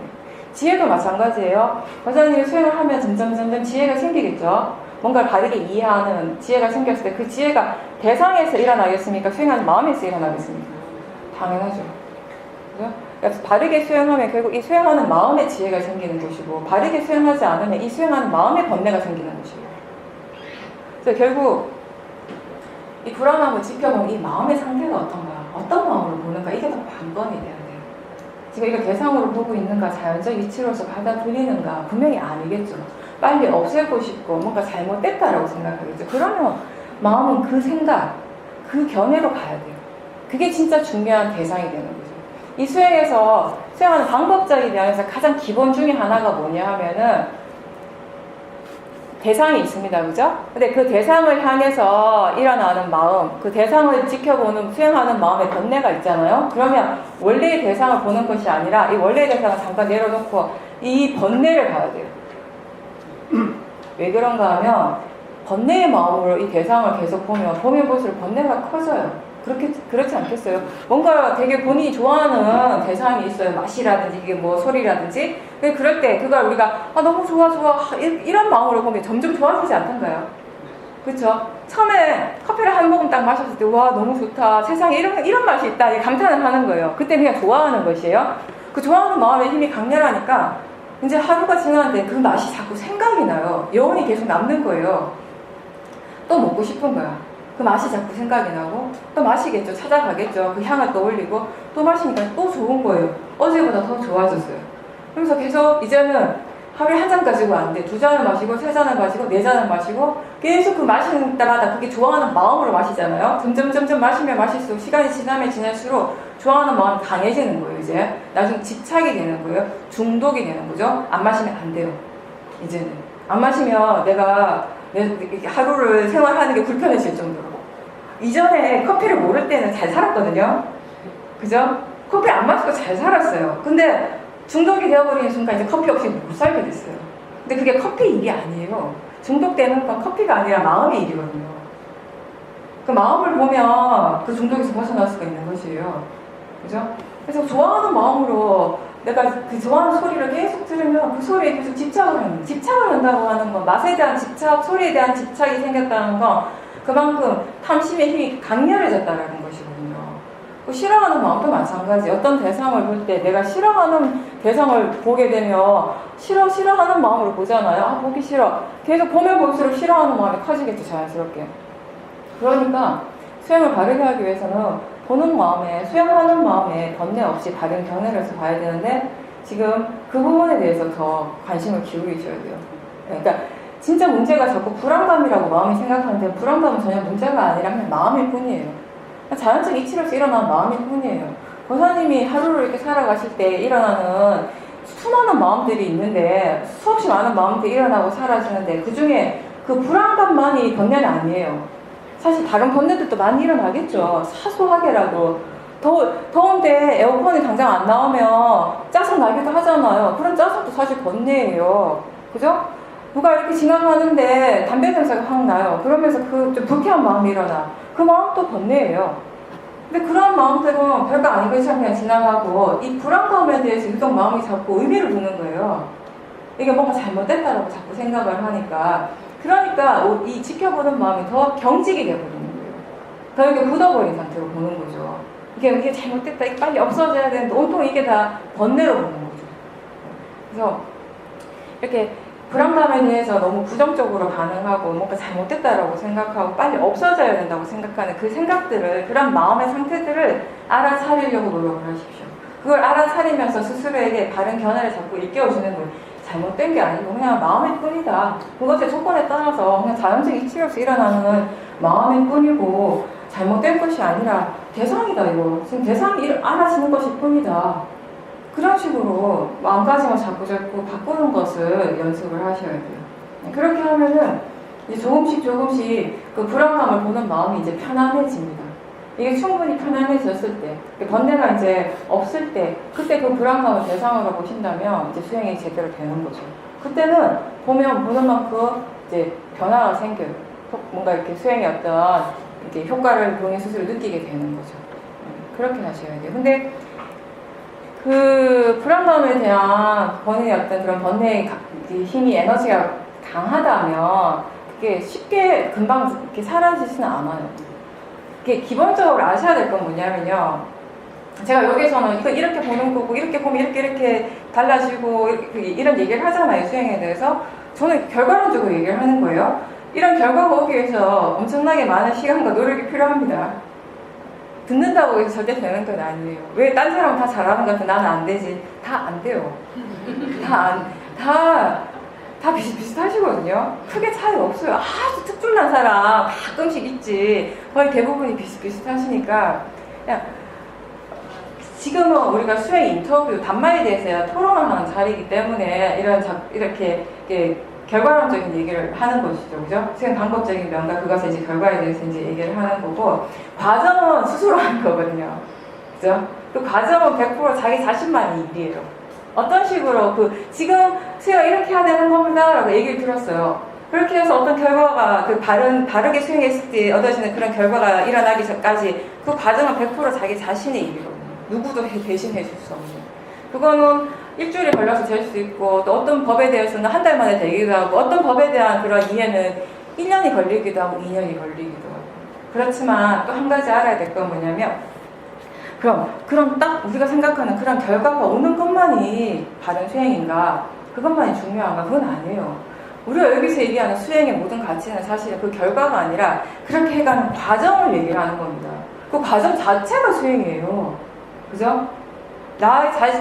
지혜도 마찬가지예요. 과장님이 수행을 하면 점점 지혜가 생기겠죠. 뭔가를 바르게 이해하는 지혜가 생겼을 때 그 지혜가 대상에서 일어나겠습니까? 수행하는 마음에서 일어나겠습니까? 당연하죠. 그죠? 그래서 바르게 수행하면 결국 이 수행하는 마음의 지혜가 생기는 것이고, 바르게 수행하지 않으면 이 수행하는 마음의 번뇌가 생기는 것이고. 그래서 결국 이 불안함을 지켜보면 이 마음의 상태가 어떤가, 어떤 마음으로 보는가, 이게 더 관건이 돼야 돼요. 지금 이걸 대상으로 보고 있는가, 자연적 이치로서 받아들이는가, 분명히 아니겠죠. 빨리 없애고 싶고 뭔가 잘못됐다라고 생각하겠죠. 그러면 마음은 그 생각, 그 견해로 가야 돼요. 그게 진짜 중요한 대상이 되는 거죠. 이 수행에서 수행하는 방법적인 면에서 가장 기본 중에 하나가 뭐냐 하면은 대상이 있습니다. 그죠? 근데 그 대상을 향해서 일어나는 마음, 그 대상을 지켜보는, 수행하는 마음의 번뇌가 있잖아요. 그러면 원래의 대상을 보는 것이 아니라 이 원래의 대상을 잠깐 내려놓고 이 번뇌를 봐야 돼요. 왜 그런가 하면 번뇌의 마음으로 이 대상을 계속 보면 볼수록 번뇌가 커져요. 그렇지 않겠어요? 뭔가 되게 본인이 좋아하는 대상이 있어요. 맛이라든지 이게 뭐 소리라든지. 그럴 때 그걸 우리가 너무 좋아 이런 마음으로 보면 점점 좋아지지 않던가요? 그렇죠? 처음에 커피를 한 모금 딱 마셨을 때 와 너무 좋다. 세상에 이런 맛이 있다. 감탄을 하는 거예요. 그때 그냥 좋아하는 것이에요. 그 좋아하는 마음의 힘이 강렬하니까 이제 하루가 지나는데 그 맛이 자꾸 생각이 나요. 여운이 계속 남는 거예요. 또 먹고 싶은 거야. 그 맛이 자꾸 생각이 나고 또 마시겠죠. 찾아가겠죠. 그 향을 떠올리고 또 마시니까 또 좋은 거예요. 어제보다 더 좋아졌어요. 그래서 계속 이제는 하루에 한 잔 가지고 안 돼. 2잔을 마시고 3잔을 마시고 4잔을 마시고 계속 그 마시는 때마다 그게 좋아하는 마음으로 마시잖아요. 점점 마시면 마실수록 시간이 지나면 지날수록 좋아하는 마음이 강해지는 거예요. 이제 나중에 집착이 되는 거예요. 중독이 되는 거죠. 안 마시면 안 돼요. 이제는 안 마시면 내가 하루를 생활하는 게 불편해질 정도로. 이전에 커피를 모를 때는 잘 살았거든요. 그죠? 커피를 안 마시고 잘 살았어요. 근데 중독이 되어버리는 순간 이제 커피 없이 못 살게 됐어요. 근데 그게 커피 일이 아니에요. 중독되는 건 커피가 아니라 마음의 일이거든요. 그 마음을 보면 그 중독에서 벗어날 수가 있는 것이에요. 그죠? 그래서 좋아하는 마음으로 내가 그 좋아하는 소리를 계속 들으면 그 소리에 계속 집착을 한다고 하는 건 맛에 대한 집착, 소리에 대한 집착이 생겼다는 건 그만큼 탐심의 힘이 강렬해졌다는 것이거든요. 그 싫어하는 마음도 마찬가지. 어떤 대상을 볼 때 내가 싫어하는 대상을 보게 되면 싫어하는 마음으로 보잖아요. 보기 싫어. 계속 보면 볼수록 싫어하는 마음이 커지겠죠. 자연스럽게. 그러니까 수행을 바르게 하기 위해서는 보는 마음에, 수행하는 마음에 번뇌 없이 바른 견해를 해서 봐야 되는데 지금 그 부분에 대해서 더 관심을 기울이셔야 돼요. 그러니까 진짜 문제가 자꾸 불안감이라고 마음이 생각하는데 불안감은 전혀 문제가 아니라 그냥 마음일 뿐이에요. 자연적 이치로서 일어나는 마음일 뿐이에요. 보사님이 하루를 이렇게 살아가실 때 일어나는 수많은 마음들이 있는데 수없이 많은 마음들이 일어나고 사라지는데 그 중에 그 불안감만이 번뇌는 아니에요. 사실 다른 번뇌들도 많이 일어나겠죠. 사소하게라도. 더운데 에어컨이 당장 안 나오면 짜증 나기도 하잖아요. 그런 짜증도 사실 번뇌예요. 그죠? 누가 이렇게 지나가는데 담배 냄새가 확 나요. 그러면서 그 좀 불쾌한 마음이 일어나. 그 마음도 번뇌예요. 근데 그런 마음들은 별거 아니고 그냥 지나가고 이 불안감에 대해서 유독 마음이 자꾸 의미를 두는 거예요. 이게 뭔가 잘못됐다라고 자꾸 생각을 하니까. 그러니까 이 지켜보는 마음이 더 경직이 되어버리는 거예요. 더 이렇게 굳어버린 상태로 보는 거죠. 이게 잘못됐다, 이게 빨리 없어져야 되는데 온통 이게 다 번뇌로 보는 거죠. 그래서 이렇게 불안감에 대해서 너무 부정적으로 반응하고 뭔가 잘못됐다라고 생각하고 빨리 없어져야 된다고 생각하는 그 생각들을, 그런 마음의 상태들을 알아차리려고 노력을 하십시오. 그걸 알아차리면서 스스로에게 바른 견해를 자꾸 일깨워주는 거예요. 잘못된 게 아니고 그냥 마음일 뿐이다. 그것의 조건에 따라서 그냥 자연적 이치로서 일어나는 마음일 뿐이고 잘못된 것이 아니라 대상이다 이거. 지금 대상이 알아지는 것일 뿐이다. 그런 식으로 마음가짐을 자꾸 바꾸는 것을 연습을 하셔야 돼요. 그렇게 하면은 이제 조금씩 그 불안감을 보는 마음이 이제 편안해집니다. 이게 충분히 편안해졌을 때, 번뇌가 이제 없을 때, 그때 그 불안감을 대상으로 보신다면 이제 수행이 제대로 되는 거죠. 그때는 보는 만큼 이제 변화가 생겨요. 뭔가 이렇게 수행의 어떤 이렇게 효과를 본인 스스로 느끼게 되는 거죠. 그렇게 하셔야 돼요. 근데 그 불안감에 대한 본인의 어떤 그런 번뇌의 힘이 에너지가 강하다면 그게 쉽게 금방 이렇게 사라지지는 않아요. 그게 기본적으로 아셔야 될 건 뭐냐면요. 제가 여기서는 이거 이렇게 보는 거고 이렇게 보면 이렇게 달라지고 이런 얘기를 하잖아요. 수행에 대해서. 저는 결과론적으로 얘기를 하는 거예요. 이런 결과가 오기 위해서 엄청나게 많은 시간과 노력이 필요합니다. 듣는다고 해서 절대 되는 건 아니에요. 왜 딴 사람은 다 잘하는 것 같아 나는 안 되지? 다 안 돼요. 다 비슷비슷하시거든요. 크게 차이 없어요. 아주 특출난 사람 가끔씩 있지. 거의 대부분이 비슷비슷하시니까 그냥 지금은 우리가 수행 인터뷰 단말에 대해서 토론을 하는 자리이기 때문에 이렇게 결과론적인 얘기를 하는 것이죠. 그죠? 수행 방법적인 면과 그것의 이제 결과에 대해서 이제 얘기를 하는 거고, 과정은 스스로 하는 거거든요. 그죠? 그 과정은 100% 자기 자신만의 일이에요. 어떤 식으로 지금 수행 이렇게 해야 되는 겁니다 라고 얘기를 들었어요. 그렇게 해서 어떤 결과가 바르게 수행했을 때 얻어지는 그런 결과가 일어나기 전까지 그 과정은 100% 자기 자신의 일이거든요. 누구도 대신해 줄 수 없는. 그거는 일주일에 걸려서 될 수 있고, 또 어떤 법에 대해서는 한 달 만에 되기도 하고, 어떤 법에 대한 그런 이해는 1년이 걸리기도 하고 2년이 걸리기도 하고. 그렇지만 또 한 가지 알아야 될 건 뭐냐면, 그럼 딱 우리가 생각하는 그런 결과가 오는 것만이 바른 수행인가? 그것만이 중요한가? 그건 아니에요. 우리가 여기서 얘기하는 수행의 모든 가치는 사실은 그 결과가 아니라 그렇게 해가는 과정을 얘기를 하는 겁니다. 그 과정 자체가 수행이에요. 그죠?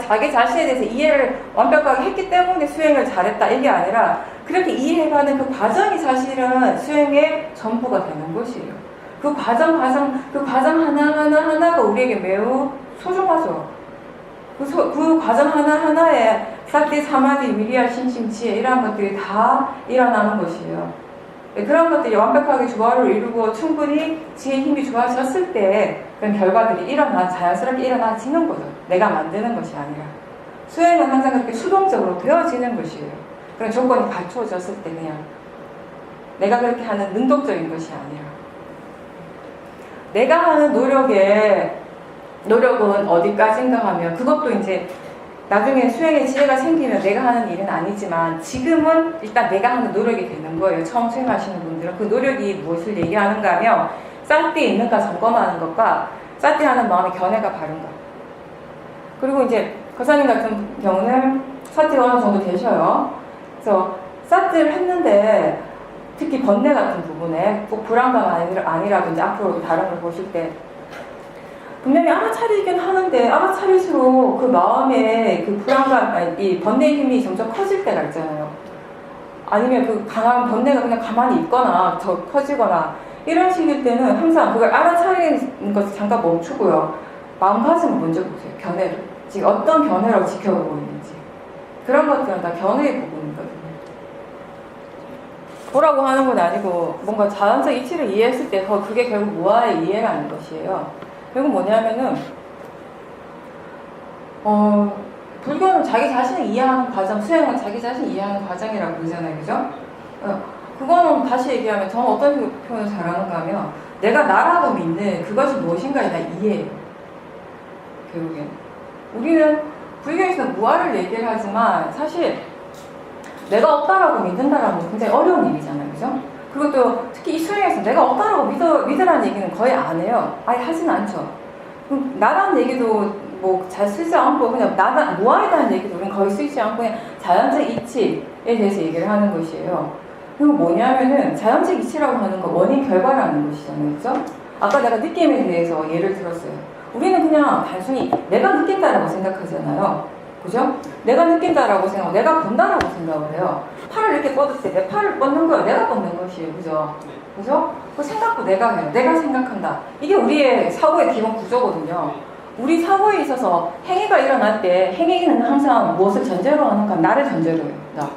자기 자신에 대해서 이해를 완벽하게 했기 때문에 수행을 잘했다 이게 아니라 그렇게 이해해가는 그 과정이 사실은 수행의 전부가 되는 것이에요. 그 과정 하나하나가 우리에게 매우 소중하죠. 그 과정 하나하나에 사티, 사마디, 위리아, 심심, 지혜 이러한 것들이 다 일어나는 것이에요. 그런 것들이 완벽하게 조화를 이루고 충분히 지혜의 힘이 좋아졌을 때 그런 결과들이 자연스럽게 일어나지는 거죠. 내가 만드는 것이 아니라. 수행은 항상 그렇게 수동적으로 되어지는 것이에요. 그런 조건이 갖춰졌을 때 그냥 내가 그렇게 하는 능동적인 것이 아니라. 내가 하는 노력은 어디까지인가 하면 그것도 이제 나중에 수행의 지혜가 생기면 내가 하는 일은 아니지만 지금은 일단 내가 하는 노력이 되는 거예요. 처음 수행하시는 분들은 그 노력이 무엇을 얘기하는가 하면 쌀띠에 있는가 점검하는 것과 쌀띠 하는 마음의 견해가 바른가. 그리고 이제 거사님 같은 경우는 쌀띠가 어느 정도 되셔요. 그래서 쌀띠를 했는데 특히 번뇌 같은 부분에 꼭 불안감 아니라도 이제 앞으로 다른 걸 보실 때 분명히 알아차리긴 하는데 알아차릴수록 그 마음에 그 불안감, 이 번뇌의 힘이 점점 커질 때가 있잖아요. 아니면 그 강한 번뇌가 그냥 가만히 있거나 더 커지거나 이런 식일 때는 항상 그걸 알아차리는 것을 잠깐 멈추고요. 마음가짐을 먼저 보세요. 견해를. 지금 어떤 견해로 지켜보고 있는지. 그런 것들은 다 견해의 부분이거든요. 보라고 하는 건 아니고 뭔가 자연적 이치를 이해했을 때 그게 결국 무아의 이해라는 것이에요. 결국 뭐냐면은 불교는 자기 자신을 이해하는 과정, 수행은 자기 자신을 이해하는 과정이라고 그러잖아요. 그죠? 그거는 다시 얘기하면 저는 어떤 식으로 표현을 잘하는가 하면 내가 나라고 믿는 그것이 무엇인가에 대한 이해예요. 결국엔. 우리는 불교에서는 무아를 얘기를 하지만 사실 내가 없다라고 믿는다라는 건 굉장히 어려운 일이잖아요. 그죠? 그리고 또 특히 이 수행에서 내가 없다라고 믿으라는 얘기는 거의 안 해요. 아예 하진 않죠. 나라는 얘기도 뭐 잘 쓰지 않고 그냥 무아에 대한 얘기도 우리는 거의 쓰지 않고 그냥 자연적 이치에 대해서 얘기를 하는 것이에요. 그리고 뭐냐면은 자연적 이치라고 하는 건 원인 결과라는 것이잖아요. 그죠? 아까 내가 느낌에 대해서 예를 들었어요. 우리는 그냥 단순히 내가 느낀다라고 생각하잖아요. 그죠? 내가 느낀다라고 생각하고 내가 본다라고 생각을 해요. 팔을 이렇게 뻗을 때 내 팔을 뻗는 거예요. 내가 뻗는 것이에요. 그죠? 그죠? 그 생각도 내가 해요. 내가 생각한다. 이게 우리의 사고의 기본 구조거든요. 우리 사고에 있어서 행위가 일어날 때 행위는 항상 무엇을 전제로 하는가? 나를 전제로 해요. 나.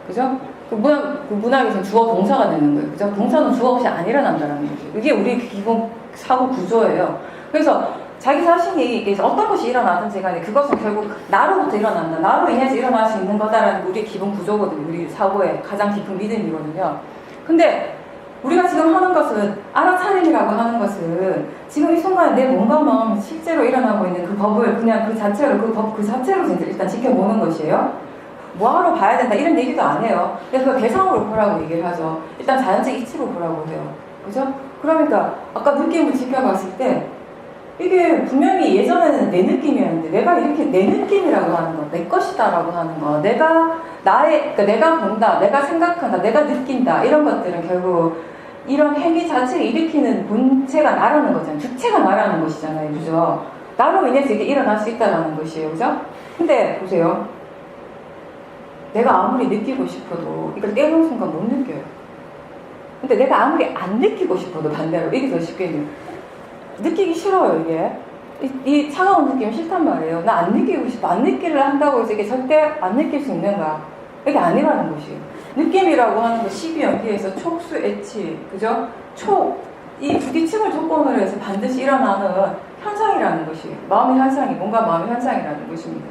그죠? 그 문학에서는 주어 동사가 되는 거예요. 그죠? 동사는 주어 없이 안 일어난다는 거죠. 이게 우리 기본 사고 구조예요. 그래서 자기 자신이 어떤 것이 일어나든지 간에 그것은 결국 나로부터 일어난다. 나로 인해서 일어날 수 있는 거다라는 우리의 기본 구조거든요. 우리 사고의 가장 깊은 믿음이거든요. 근데 우리가 지금 하는 것은 알아차림이라고 하는 것은 지금 이 순간에 내 몸과 마음이 실제로 일어나고 있는 그 법을 그냥 그 자체로 그 법 그 자체로 일단 지켜보는 것이에요. 뭐하러 봐야 된다 이런 얘기도 안 해요. 그래서 그 대상으로 보라고 얘기를 하죠. 일단 자연적 이치로 보라고 해요. 그죠? 그러니까 아까 느낌을 지켜봤을 때 이게 분명히 예전에는 내 느낌이었는데 내가 이렇게 내 느낌이라고 하는 거, 내 것이다라고 하는 거, 내가 나의, 그러니까 내가 본다, 내가 생각한다, 내가 느낀다 이런 것들은 결국 이런 행위 자체를 일으키는 본체가 나라는 거잖아요. 주체가 나라는 것이잖아요. 그죠? 나로 인해서 이게 일어날 수 있다는 것이에요. 그죠? 근데 보세요. 내가 아무리 느끼고 싶어도 이걸 떼놓은 순간 못 느껴요. 근데 내가 아무리 안 느끼고 싶어도 반대로 이게 더 쉽게 느끼기 싫어요. 이게 이 차가운 느낌 싫단 말이에요. 나 안 느끼고 싶어. 안 느끼려 한다고 해서 이게 절대 안 느낄 수 있는가? 이게 아니라는 것이에요. 느낌이라고 하는 거 12연기에서 촉수, 애치, 그죠? 이 두 기침을 조건으로 해서 반드시 일어나는 현상이라는 것이에요. 마음의 현상이 뭔가 마음의 현상이라는 것입니다.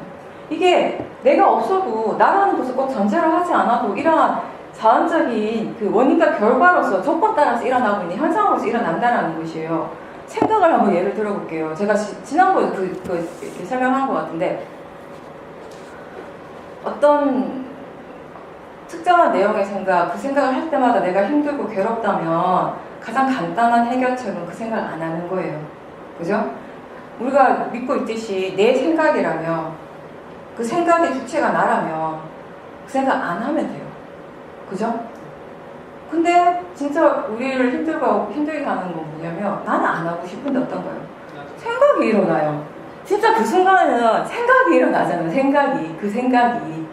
이게 내가 없어도 나라는 것을 꼭 전제로 하지 않아도 이러한 자연적인 그 원인과 결과로서 조건 따라서 일어나고 있는 현상으로서 일어난다는 것이에요. 생각을 한번 예를 들어볼게요. 제가 지난번에 설명한 것 같은데 어떤 특정한 내용의 생각, 그 생각을 할 때마다 내가 힘들고 괴롭다면 가장 간단한 해결책은 그 생각을 안 하는 거예요. 그죠? 우리가 믿고 있듯이 내 생각이라면 그 생각의 주체가 나라면 그 생각 안 하면 돼요. 그죠? 근데 진짜 우리를 힘들게 하는 건 뭐냐면 나는 안 하고 싶은데 어떤 거예요? 생각이 일어나요. 진짜 그 순간에는 생각이 일어나잖아요. 그 생각이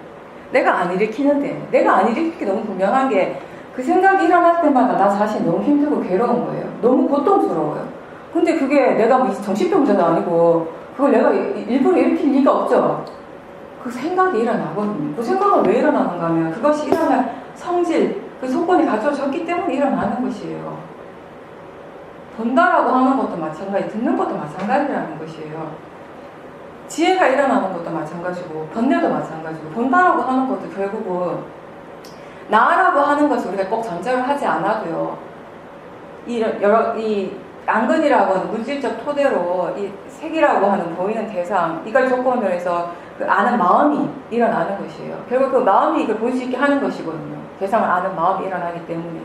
내가 안 일으키는데 내가 안 일으키기 너무 분명한 게 그 생각이 일어날 때마다 나 자신 너무 힘들고 괴로운 거예요. 너무 고통스러워요. 근데 그게 내가 정신병자도 아니고 그걸 내가 일부러 일으킬 리가 없죠. 그 생각이 일어나거든요. 그 생각은 왜 일어나는가 하면 그것이 일어날 성질, 그 조건이 갖춰졌기 때문에 일어나는 것이에요. 본다라고 하는 것도 마찬가지, 듣는 것도 마찬가지라는 것이에요. 지혜가 일어나는 것도 마찬가지고 번뇌도 마찬가지고 본다라고 하는 것도 결국은 나라고 하는 것을 우리가 꼭 전제로 하지 않아도요. 이 안근이라고 하는 물질적 토대로 이 색이라고 하는 보이는 대상 이걸 조건으로 해서 그 아는 마음이 일어나는 것이에요. 결국 그 마음이 이걸 볼 수 있게 하는 것이거든요. 대상을 아는 마음이 일어나기 때문에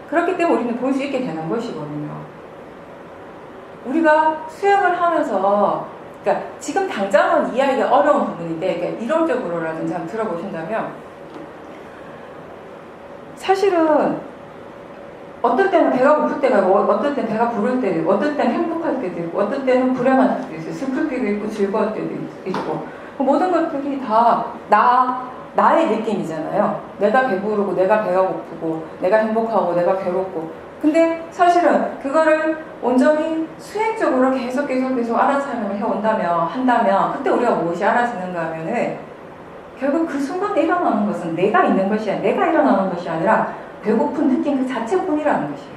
그렇기 때문에 우리는 볼 수 있게 되는 것이거든요. 우리가 수행을 하면서 그러니까 지금 당장은 이해하기가 어려운 부분인데 그러니까 이론적으로라든지 한번 들어보신다면 사실은 어떨 때는 배가 고플 때가 있고 어떨 때는 배가 부를 때도 있고 어떨 때는 행복할 때도 있고 어떨 때는 불행할 때도 있어요. 슬플 때도 있고 즐거울 때도 있고 그 모든 것들이 다 나의 느낌이잖아요. 내가 배부르고 내가 배가 고프고 내가 행복하고 내가 괴롭고 근데 사실은 그거를 온전히 수행적으로 계속 알아차림을 한다면 그때 우리가 무엇이 알아지는가 하면은 결국 그 순간에 일어나는 것은 내가 있는 것이 아니라 내가 일어나는 것이 아니라 배고픈 느낌 그 자체뿐이라는 것이에요.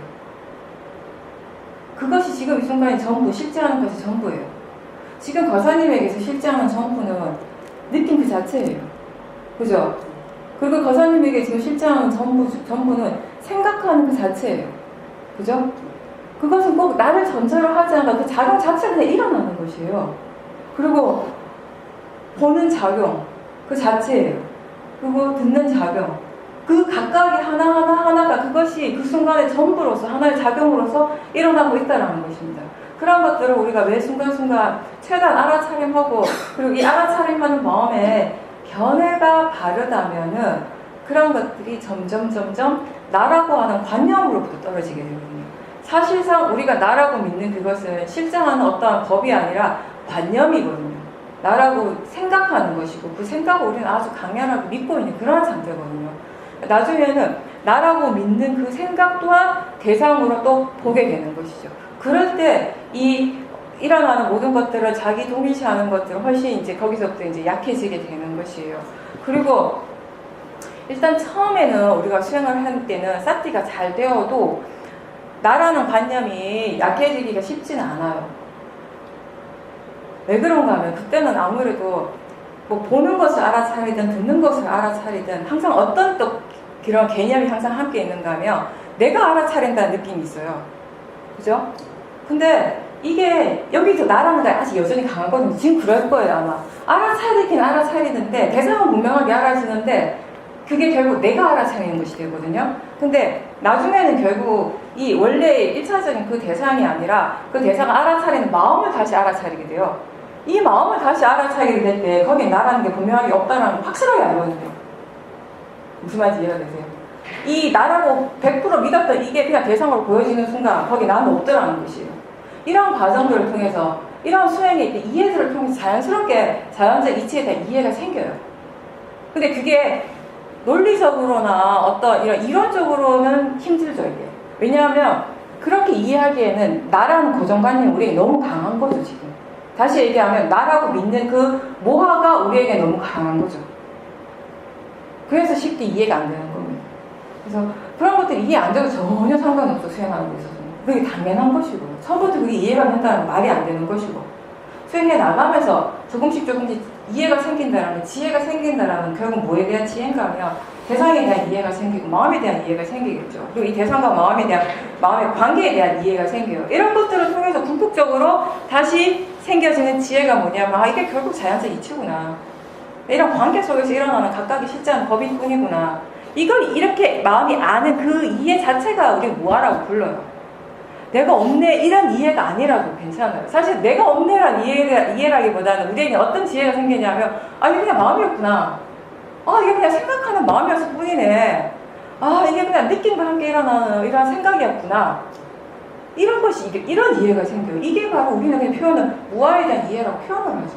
그것이 지금 이 순간에 전부 실제하는 것이 전부예요. 지금 거사님에게서 실제하는 전부는 느낌 그 자체예요. 그죠? 그리고 거사님에게 지금 실제하는 전부는 생각하는 그 자체예요. 그죠? 그것은 꼭 나를 전제로 하지 않아 그 작용 자체가 그냥 일어나는 것이에요. 그리고 보는 작용 그 자체예요. 그리고 듣는 작용 그 각각이 하나가 그것이 그 순간의 전부로서 하나의 작용으로서 일어나고 있다는 것입니다. 그런 것들을 우리가 매 순간순간 최대한 알아차림하고 그리고 이 알아차림하는 마음에 견해가 바르다면은 그런 것들이 점점 나라고 하는 관념으로부터 떨어지게 되거든요. 사실상 우리가 나라고 믿는 그것은 실장하는 어떠한 법이 아니라 관념이거든요. 나라고 생각하는 것이고 그 생각을 우리는 아주 강렬하게 믿고 있는 그런 상태거든요. 나중에는 나라고 믿는 그 생각 또한 대상으로 또 보게 되는 것이죠. 그럴 때 일어나는 모든 것들을 자기 동일시하는 것들은 훨씬 이제 거기서부터 이제 약해지게 되는 것이에요. 그리고 일단 처음에는 우리가 수행을 할 때는 사티가 잘 되어도 나라는 관념이 약해지기가 쉽지는 않아요. 왜 그런가 하면 그때는 아무래도 뭐 보는 것을 알아차리든 듣는 것을 알아차리든 항상 어떤 또 그런 개념이 항상 함께 있는가 하면 내가 알아차린다는 느낌이 있어요. 그죠? 근데 이게 여기서 나라는 게 아직 여전히 강하거든요. 지금 그럴 거예요 아마. 알아차리긴 알아차리는데 대상은 분명하게 알아지는데 그게 결국 내가 알아차리는 것이 되거든요. 근데 나중에는 결국 이 원래 1차적인 그 대상이 아니라 그 대상을 알아차리는 마음을 다시 알아차리게 돼요. 이 마음을 다시 알아차리게 될 때 거기에 나라는 게 분명하게 없다는 걸 확실하게 알거든요. 무슨 말인지 이해가 되세요? 이 나라고 100% 믿었던 이게 그냥 대상으로 보여지는 순간 거기 나는 없더라는 것이에요. 이런 과정들을 통해서 이런 수행의 이해들을 통해서 자연스럽게 자연적 이치에 대한 이해가 생겨요. 근데 그게 논리적으로나 어떤 이론적으로는 힘들죠 이게. 왜냐하면 그렇게 이해하기에는 나라는 고정관념이 우리에게 너무 강한 거죠 지금. 다시 얘기하면 나라고 믿는 그 모하가 우리에게 너무 강한 거죠. 그래서 쉽게 이해가 안 되는 겁니다. 그래서 그런 것들이 이해 안 돼도 전혀 상관없어 수행하는 데 있어서는. 그게 당연한 것이고 처음부터 그게 이해가 된다는 말이 안 되는 것이고 수행해 나가면서 조금씩 이해가 생긴다라면 지혜가 생긴다라면 결국 뭐에 대한 지혜인가 하면 대상에 대한 이해가 생기고 마음에 대한 이해가 생기겠죠. 그리고 이 대상과 마음의 관계에 대한 이해가 생겨요. 이런 것들을 통해서 궁극적으로 다시 생겨지는 지혜가 뭐냐면 이게 결국 자연적 이치구나. 이런 관계 속에서 일어나는 각각의 실제한 법일 뿐이구나. 이걸 이렇게 마음이 아는 그 이해 자체가 우리 무아라고 불러요. 내가 없네 이런 이해가 아니라도 괜찮아요. 사실 내가 없네란 이해라기보다는 우리에게 어떤 지혜가 생기냐면 이게 그냥 마음이었구나. 이게 그냥 생각하는 마음이었을 뿐이네. 이게 그냥 느낌과 함께 일어나는 이런 생각이었구나. 이런 것이 이런 이해가 생겨요. 이게 바로 우리는 그냥 표현은 무아에 대한 이해라고 표현을 하죠.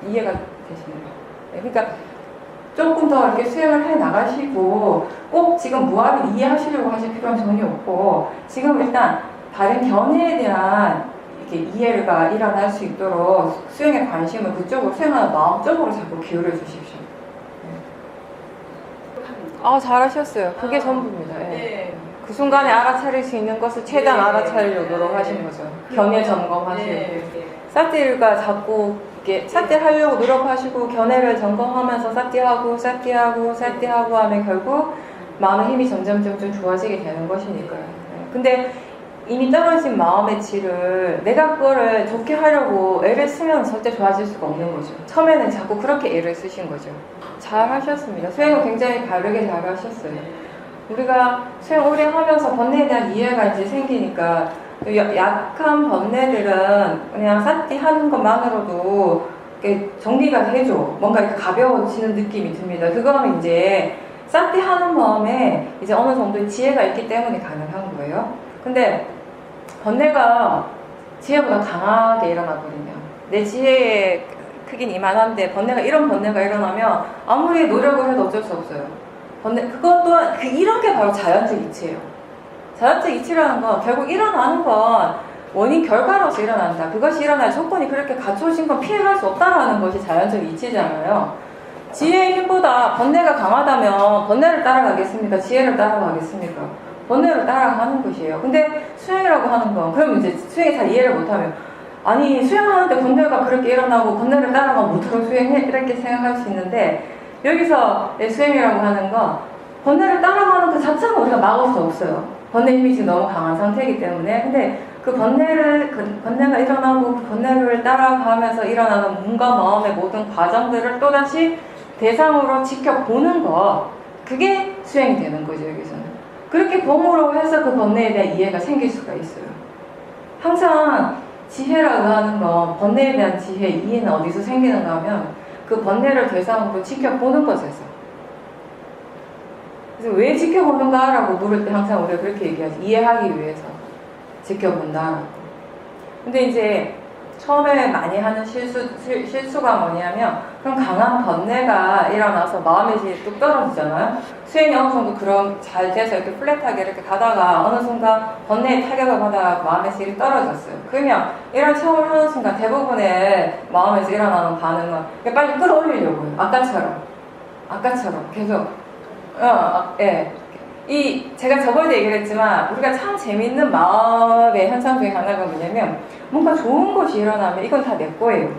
이해가 되시나요? 그러니까 조금 더 이렇게 수행을 해 나가시고 꼭 지금 무아를 이해하시려고 하실 필요는 전혀 없고 지금 일단 다른 견해에 대한 이렇게 이해가 일어날 수 있도록 수행에 관심을 그쪽으로 수행하는 마음 쪽으로 자꾸 기울여 주십시오. 잘하셨어요. 그게 전부입니다. 네. 그 순간에 알아차릴 수 있는 것을 최대한 알아차리려고 노력하신 거죠. 견해 점검하시고. 사티가 자꾸 이렇게 사티 하려고 노력하시고 견해를 점검하면서 사티하고 하면 결국 마음의 힘이 점점 좋아지게 되는 것이니까요. 근데 이미 떨어진 마음의 질을 내가 그거를 좋게 하려고 애를 쓰면 절대 좋아질 수가 없는 거죠. 처음에는 자꾸 그렇게 애를 쓰신 거죠. 잘 하셨습니다. 수행을 굉장히 바르게 잘 하셨어요. 우리가 수행 오래 하면서 번뇌에 대한 이해가 이제 생기니까 약한 번뇌들은 그냥 사티 하는 것만으로도 정리가 되죠. 뭔가 이렇게 가벼워지는 느낌이 듭니다. 그거는 이제 사티 하는 마음에 이제 어느 정도의 지혜가 있기 때문에 가능한 거예요. 근데 번뇌가 지혜보다 강하게 일어나거든요. 내 지혜의 크긴 이만한데 이런 번뇌가 일어나면 아무리 노력을 해도 어쩔 수 없어요. 그것 또한 이런 게 바로 자연적 이치예요. 자연적 이치라는 건 결국 일어나는 건 원인 결과로서 일어난다. 그것이 일어날 조건이 그렇게 갖춰진 건 피해갈 수 없다라는 것이 자연적 이치잖아요. 지혜의 힘보다 번뇌가 강하다면 번뇌를 따라가겠습니까? 지혜를 따라가겠습니까? 번뇌를 따라가는 것이에요. 근데 수행이라고 하는 건 그럼 이제 수행에 잘 이해를 못하면 수행하는데 번뇌가 그렇게 일어나고 번뇌를 따라가면 못하고 수행해 이렇게 생각할 수 있는데 여기서 수행이라고 하는 건 번뇌를 따라가는 그 자체가 우리가 막을 수 없어요. 번뇌 힘이 지금 너무 강한 상태이기 때문에. 근데 그 번뇌가 일어나고 그 번뇌를 따라가면서 일어나는 몸과 마음의 모든 과정들을 또다시 대상으로 지켜보는 것, 그게 수행이 되는 거죠, 여기서는. 그렇게 봄으로 해서 그 번뇌에 대한 이해가 생길 수가 있어요. 항상 지혜라고 하는 건 번뇌에 대한 지혜, 이해는 어디서 생기는가 하면 그 번뇌를 대상으로 지켜보는 것에서. 그래서 왜 지켜보는가라고 물을 때 항상 우리가 그렇게 얘기하지. 이해하기 위해서 지켜본다라고. 근데 이제 처음에 많이 하는 실수가 뭐냐면 그럼 강한 번뇌가 일어나서 마음의 질이 뚝 떨어지잖아요. 수행이 어느 정도 그럼 잘 돼서 이렇게 플랫하게 이렇게 가다가 어느 순간 번뇌에 타격을 받아 마음의 질이 떨어졌어요. 그러면 이런 체험을 하는 순간 대부분의 마음에서 일어나는 반응은 빨리 끌어올리려고요. 아까처럼 계속 예. 제가 저번에 얘기를 했지만 우리가 참 재밌는 마음의 현상 중에 하나가 뭐냐면 뭔가 좋은 것이 일어나면 이건 다 내 거예요.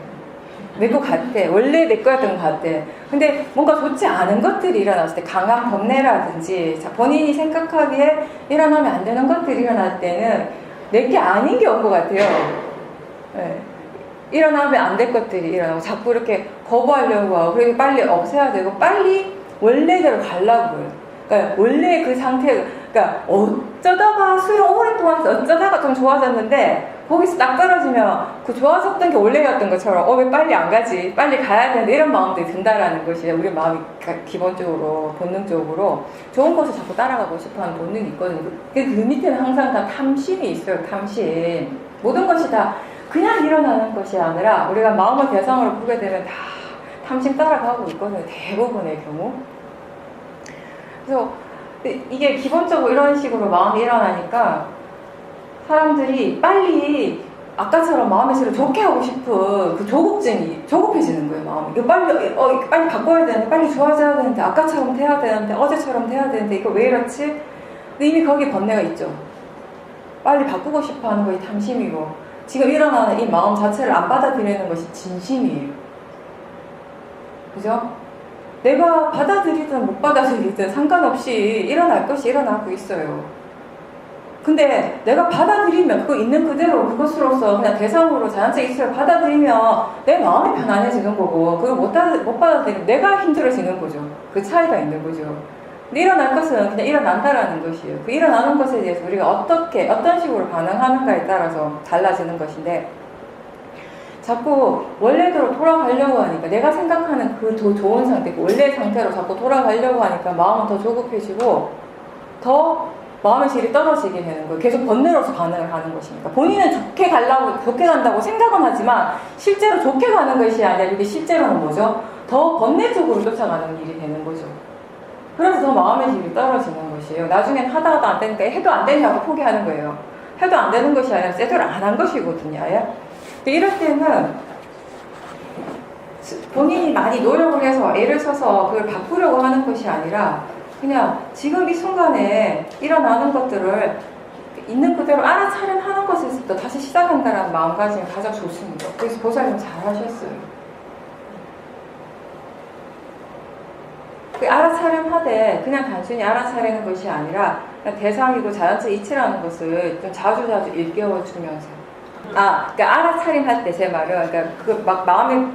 내 거 같대. 원래 내 거였던 것 같대. 근데 뭔가 좋지 않은 것들이 일어났을 때 강한 번뇌라든지 본인이 생각하기에 일어나면 안 되는 것들이 일어날 때는 내게 아닌 게 온 것 같아요. 네. 일어나면 안 될 것들이 일어나고 자꾸 이렇게 거부하려고 하고 그리고 빨리 없애야 되고 빨리 원래대로 가려고 해요. 그러니까 원래 그 상태, 그러니까 어쩌다가 수영 오랫동안 어쩌다가 좀 좋아졌는데 거기서 딱 떨어지면 그 좋아졌던 게 원래였던 것처럼 왜 빨리 안 가지? 빨리 가야 되는데 이런 마음들이 든다라는 것이 우리 마음이 기본적으로 본능적으로 좋은 것을 자꾸 따라가고 싶어하는 본능이 있거든요. 그 밑에는 항상 다 탐심이 있어요. 탐심. 모든 것이 다 그냥 일어나는 것이 아니라 우리가 마음을 대상으로 보게 되면 다 탐심 따라가고 있거든요. 대부분의 경우. 그래서 이게 기본적으로 이런 식으로 마음이 일어나니까 사람들이 빨리 아까처럼 마음의 질을 좋게 하고 싶은 그 조급해지는 거예요, 마음이. 이거 빨리 바꿔야 되는데, 빨리 좋아져야 되는데, 아까처럼 돼야 되는데, 어제처럼 돼야 되는데, 이거 왜 이렇지? 근데 이미 거기에 번뇌가 있죠. 빨리 바꾸고 싶어 하는 것이 탐심이고, 지금 일어나는 이 마음 자체를 안 받아들이는 것이 진심이에요. 그죠? 내가 받아들이든 못 받아들이든 상관없이 일어날 것이 일어나고 있어요. 근데 내가 받아들이면 그거 있는 그대로 그것으로서 그냥 대상으로 자연적 이치를 받아들이면 내 마음이 편안해지는 거고 그걸 못 받아들이면 내가 힘들어지는 거죠. 그 차이가 있는 거죠. 근데 일어날 것은 그냥 일어난다라는 것이에요. 그 일어나는 것에 대해서 우리가 어떤 식으로 반응하는가에 따라서 달라지는 것인데 자꾸 원래대로 돌아가려고 하니까 내가 생각하는 그 더 좋은 상태, 원래 상태로 자꾸 돌아가려고 하니까 마음은 더 조급해지고 더 마음의 질이 떨어지게 되는 거예요. 계속 번뇌로서 반응을 하는 것이니까. 본인은 좋게 간다고 생각은 하지만 실제로 좋게 가는 것이 아니라 이게 실제로는 뭐죠? 더 번뇌 쪽으로 쫓아가는 일이 되는 거죠. 그래서 더 마음의 질이 떨어지는 것이에요. 나중엔 하다가도 안 되니까 해도 안 되냐고 포기하는 거예요. 해도 안 되는 것이 아니라 제대로 안 한 것이거든요. 근데 이럴 때는 본인이 많이 노력을 해서 애를 써서 그걸 바꾸려고 하는 것이 아니라 그냥 지금 이 순간에 일어나는 것들을 있는 그대로 알아차림하는 것에서부터 다시 시작한다는 마음가짐이 가장 좋습니다. 그래서 보살님 잘하셨어요. 그 알아차림하되 그냥 단순히 알아차리는 것이 아니라 그냥 대상이고 자연적 이치라는 것을 좀 자주자주 일깨워주면서 그러니까 알아차림할 때 제 말은 그러니까 마음에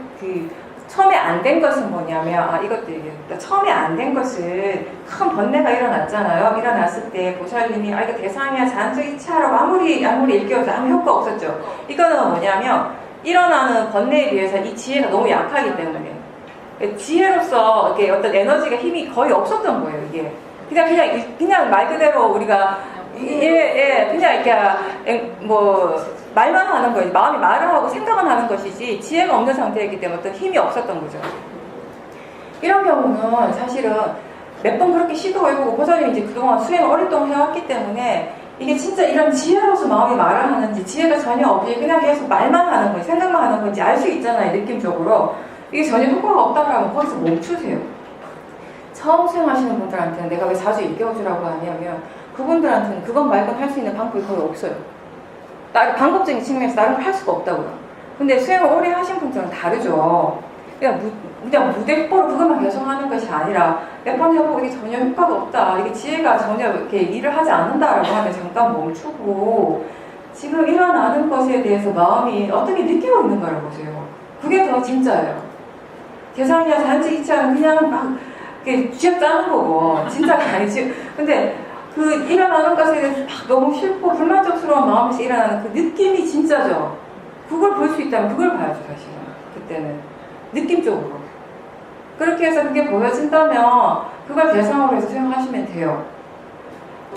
처음에 안 된 것은 뭐냐면 이것도 얘기해요. 그러니까 처음에 안 된 것은 큰 번뇌가 일어났잖아요. 일어났을 때 보살님이 이거 대상이야 자연적 이치하라고 아무리 일깨워도 아무 효과 없었죠. 이거는 뭐냐면 일어나는 번뇌에 비해서 이 지혜가 너무 약하기 때문에 지혜로서 이렇게 어떤 에너지가 힘이 거의 없었던 거예요. 이게 그냥 말 그대로 우리가 그냥 이렇게 말만 하는 거지. 마음이 말을 하고 생각만 하는 것이지 지혜가 없는 상태이기 때문에 어떤 힘이 없었던 거죠. 이런 경우는 사실은 몇 번 그렇게 시도해보고 보살님이 이제 그동안 수행을 오랫동안 해왔기 때문에 이게 진짜 이런 지혜로서 마음이 말을 하는지 지혜가 전혀 없이 그냥 계속 말만 하는 건지 생각만 하는 건지 알 수 있잖아요. 느낌적으로. 이게 전혀 효과가 없다면 거기서 멈추세요. 처음 수행하시는 분들한테는 내가 왜 자주 일깨워주라고 하냐면 그분들한테는 그것 말고는 할 수 있는 방법이 거의 없어요. 방법적인 측면에서 다른 걸 할 수가 없다고요. 근데 수행을 오래 하신 분들은 다르죠. 그냥 무대뽀로 그것만 계속 하는 것이 아니라 몇 번 해보고 이게 전혀 효과가 없다. 이게 지혜가 전혀 이렇게 일을 하지 않는다라고 하면 잠깐 멈추고 지금 일어나는 것에 대해서 마음이 어떻게 느끼고 있는 거라고 보세요. 그게 더 진짜예요. 대상이야 자연적 이치하면 그냥 막 쥐약 짜는 거고 진짜가 아니지. 근데 그 일어나는 것에 대해서 막 너무 싫고 불만족스러운 마음에서 일어나는 그 느낌이 진짜죠. 그걸 볼 수 있다면 그걸 봐야죠. 사실은 그때는 느낌적으로 그렇게 해서 그게 보여진다면 그걸 대상으로 해서 수행하시면 돼요.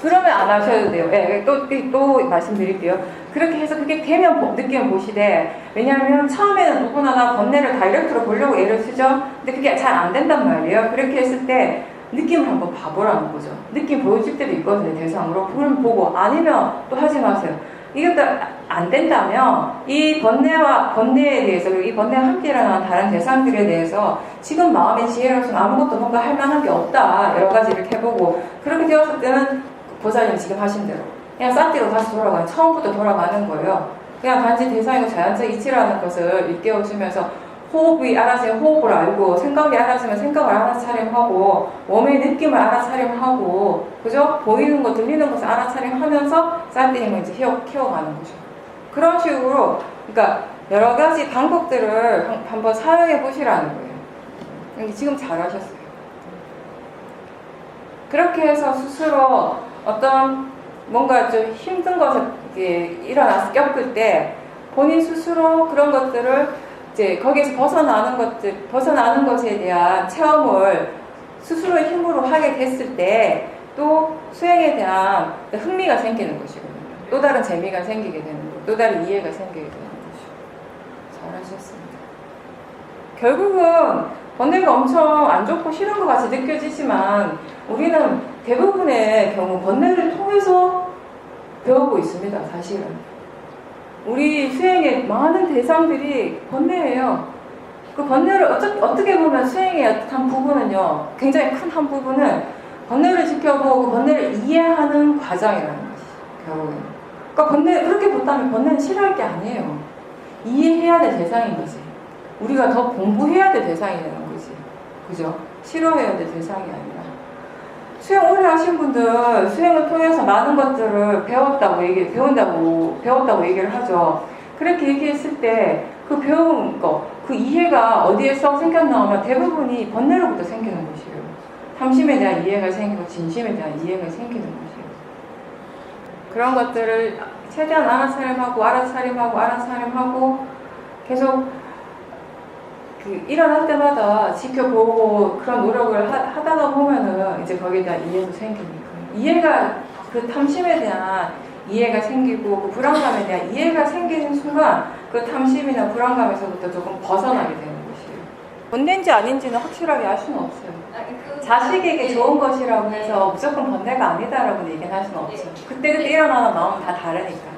그러면 안 하셔도 돼요. 예, 또 말씀드릴게요. 그렇게 해서 그게 되면 느낌을 보시되, 왜냐하면 처음에는 누구나 번뇌를 다이렉트로 보려고 애를 쓰죠. 근데 그게 잘 안 된단 말이에요. 그렇게 했을 때 느낌을 한번 봐보라는 거죠. 느낌 보여줄 때도 있거든요, 대상으로. 그럼 보고, 아니면 또 하지 마세요. 이것도 안 된다면 이 번뇌에 대해서, 그리고 이 번뇌와 함께 일어나는 다른 대상들에 대해서 지금 마음의 지혜로서는 아무것도 뭔가 할 만한 게 없다, 여러 가지 이렇게 해보고, 그렇게 되었을 때는 보살님 지금 하신 대로 그냥 싼띠로 다시 돌아가요. 처음부터 돌아가는 거예요. 그냥 단지 대상이고 자연적 이치라는 것을 일깨워주면서, 호흡이 알아서 호흡을 알고, 생각이 알아서면 생각을 알아차림하고, 몸의 느낌을 알아차림하고, 그죠? 보이는 거, 들리는 것을 알아차림하면서 쌀띠 힘을 이제 키워가는 거죠. 그런 식으로, 그러니까 여러 가지 방법들을 한번 사용해 보시라는 거예요. 지금 잘하셨어요. 그렇게 해서 스스로 어떤 뭔가 좀 힘든 것을 일어나서 겪을 때 본인 스스로 그런 것들을 이제 거기에서 벗어나는 것에 대한 체험을 스스로 힘으로 하게 됐을 때 또 수행에 대한 흥미가 생기는 것이거든요. 또 다른 재미가 생기게 되는 거예요. 또 다른 이해가 생기게 되는 거죠. 잘하셨습니다. 결국은 번뇌가 엄청 안 좋고 싫은 것 같이 느껴지지만 우리는 대부분의 경우 번뇌를 통해서 배우고 있습니다. 사실은. 우리 수행의 많은 대상들이 번뇌예요. 그 번뇌를 어떻게 보면 수행의 한 부분은요, 굉장히 큰 한 부분은 번뇌를 지켜보고 번뇌를 이해하는 과정이라는 거지, 결국은. 그러니까 그렇게 본다면 번뇌는 싫어할 게 아니에요. 이해해야 될 대상인 거지. 우리가 더 공부해야 될 대상이 되는 거지. 그죠? 싫어해야 될 대상이 아니라. 수행 오래 하신 분들, 수행을 통해서 많은 것들을 배웠다고 얘기를 하죠. 그렇게 얘기했을 때, 그 배운 거, 그 이해가 어디에서 생겼나 하면 대부분이 번뇌로부터 생기는 것이에요. 탐심에 대한 이해가 생기고, 진심에 대한 이해가 생기는 것이에요. 그런 것들을 최대한 알아차림하고, 계속 일어날 때마다 지켜보고 그런 노력을 하다가 보면은 이제 거기에 대한 이해도 생기니까. 그 탐심에 대한 이해가 생기고, 그 불안감에 대한 이해가 생기는 순간, 그 탐심이나 불안감에서부터 조금 벗어나게 되는 것이에요. 번뇌인지 아닌지는 확실하게 알 수는 없어요. 자식에게 좋은 것이라고 해서 무조건 번뇌가 아니다라고 얘기는 할 수는 없어요. 그때 일어나는 마음은 다 다르니까.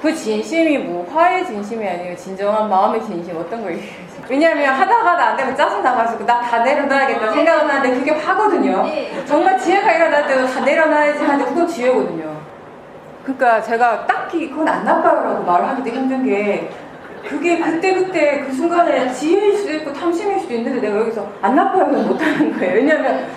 그 진심이 뭐 화의 진심이 아니고 진정한 마음의 진심, 어떤 걸 얘기해요? 왜냐하면 하다가 안 되면 짜증나가지고 나 다 내려놔야겠다 생각은 하는데 그게 화거든요. 정말 지혜가 일어날 때도 다 내려놔야지 하는데 그건 지혜거든요. 그러니까 제가 딱히 그건 안 나빠요라고 말을 하기도 힘든 게, 그게 그때 그 순간에 지혜일 수도 있고 탐심일 수도 있는데 내가 여기서 안 나빠요는 못하는 거예요. 왜냐하면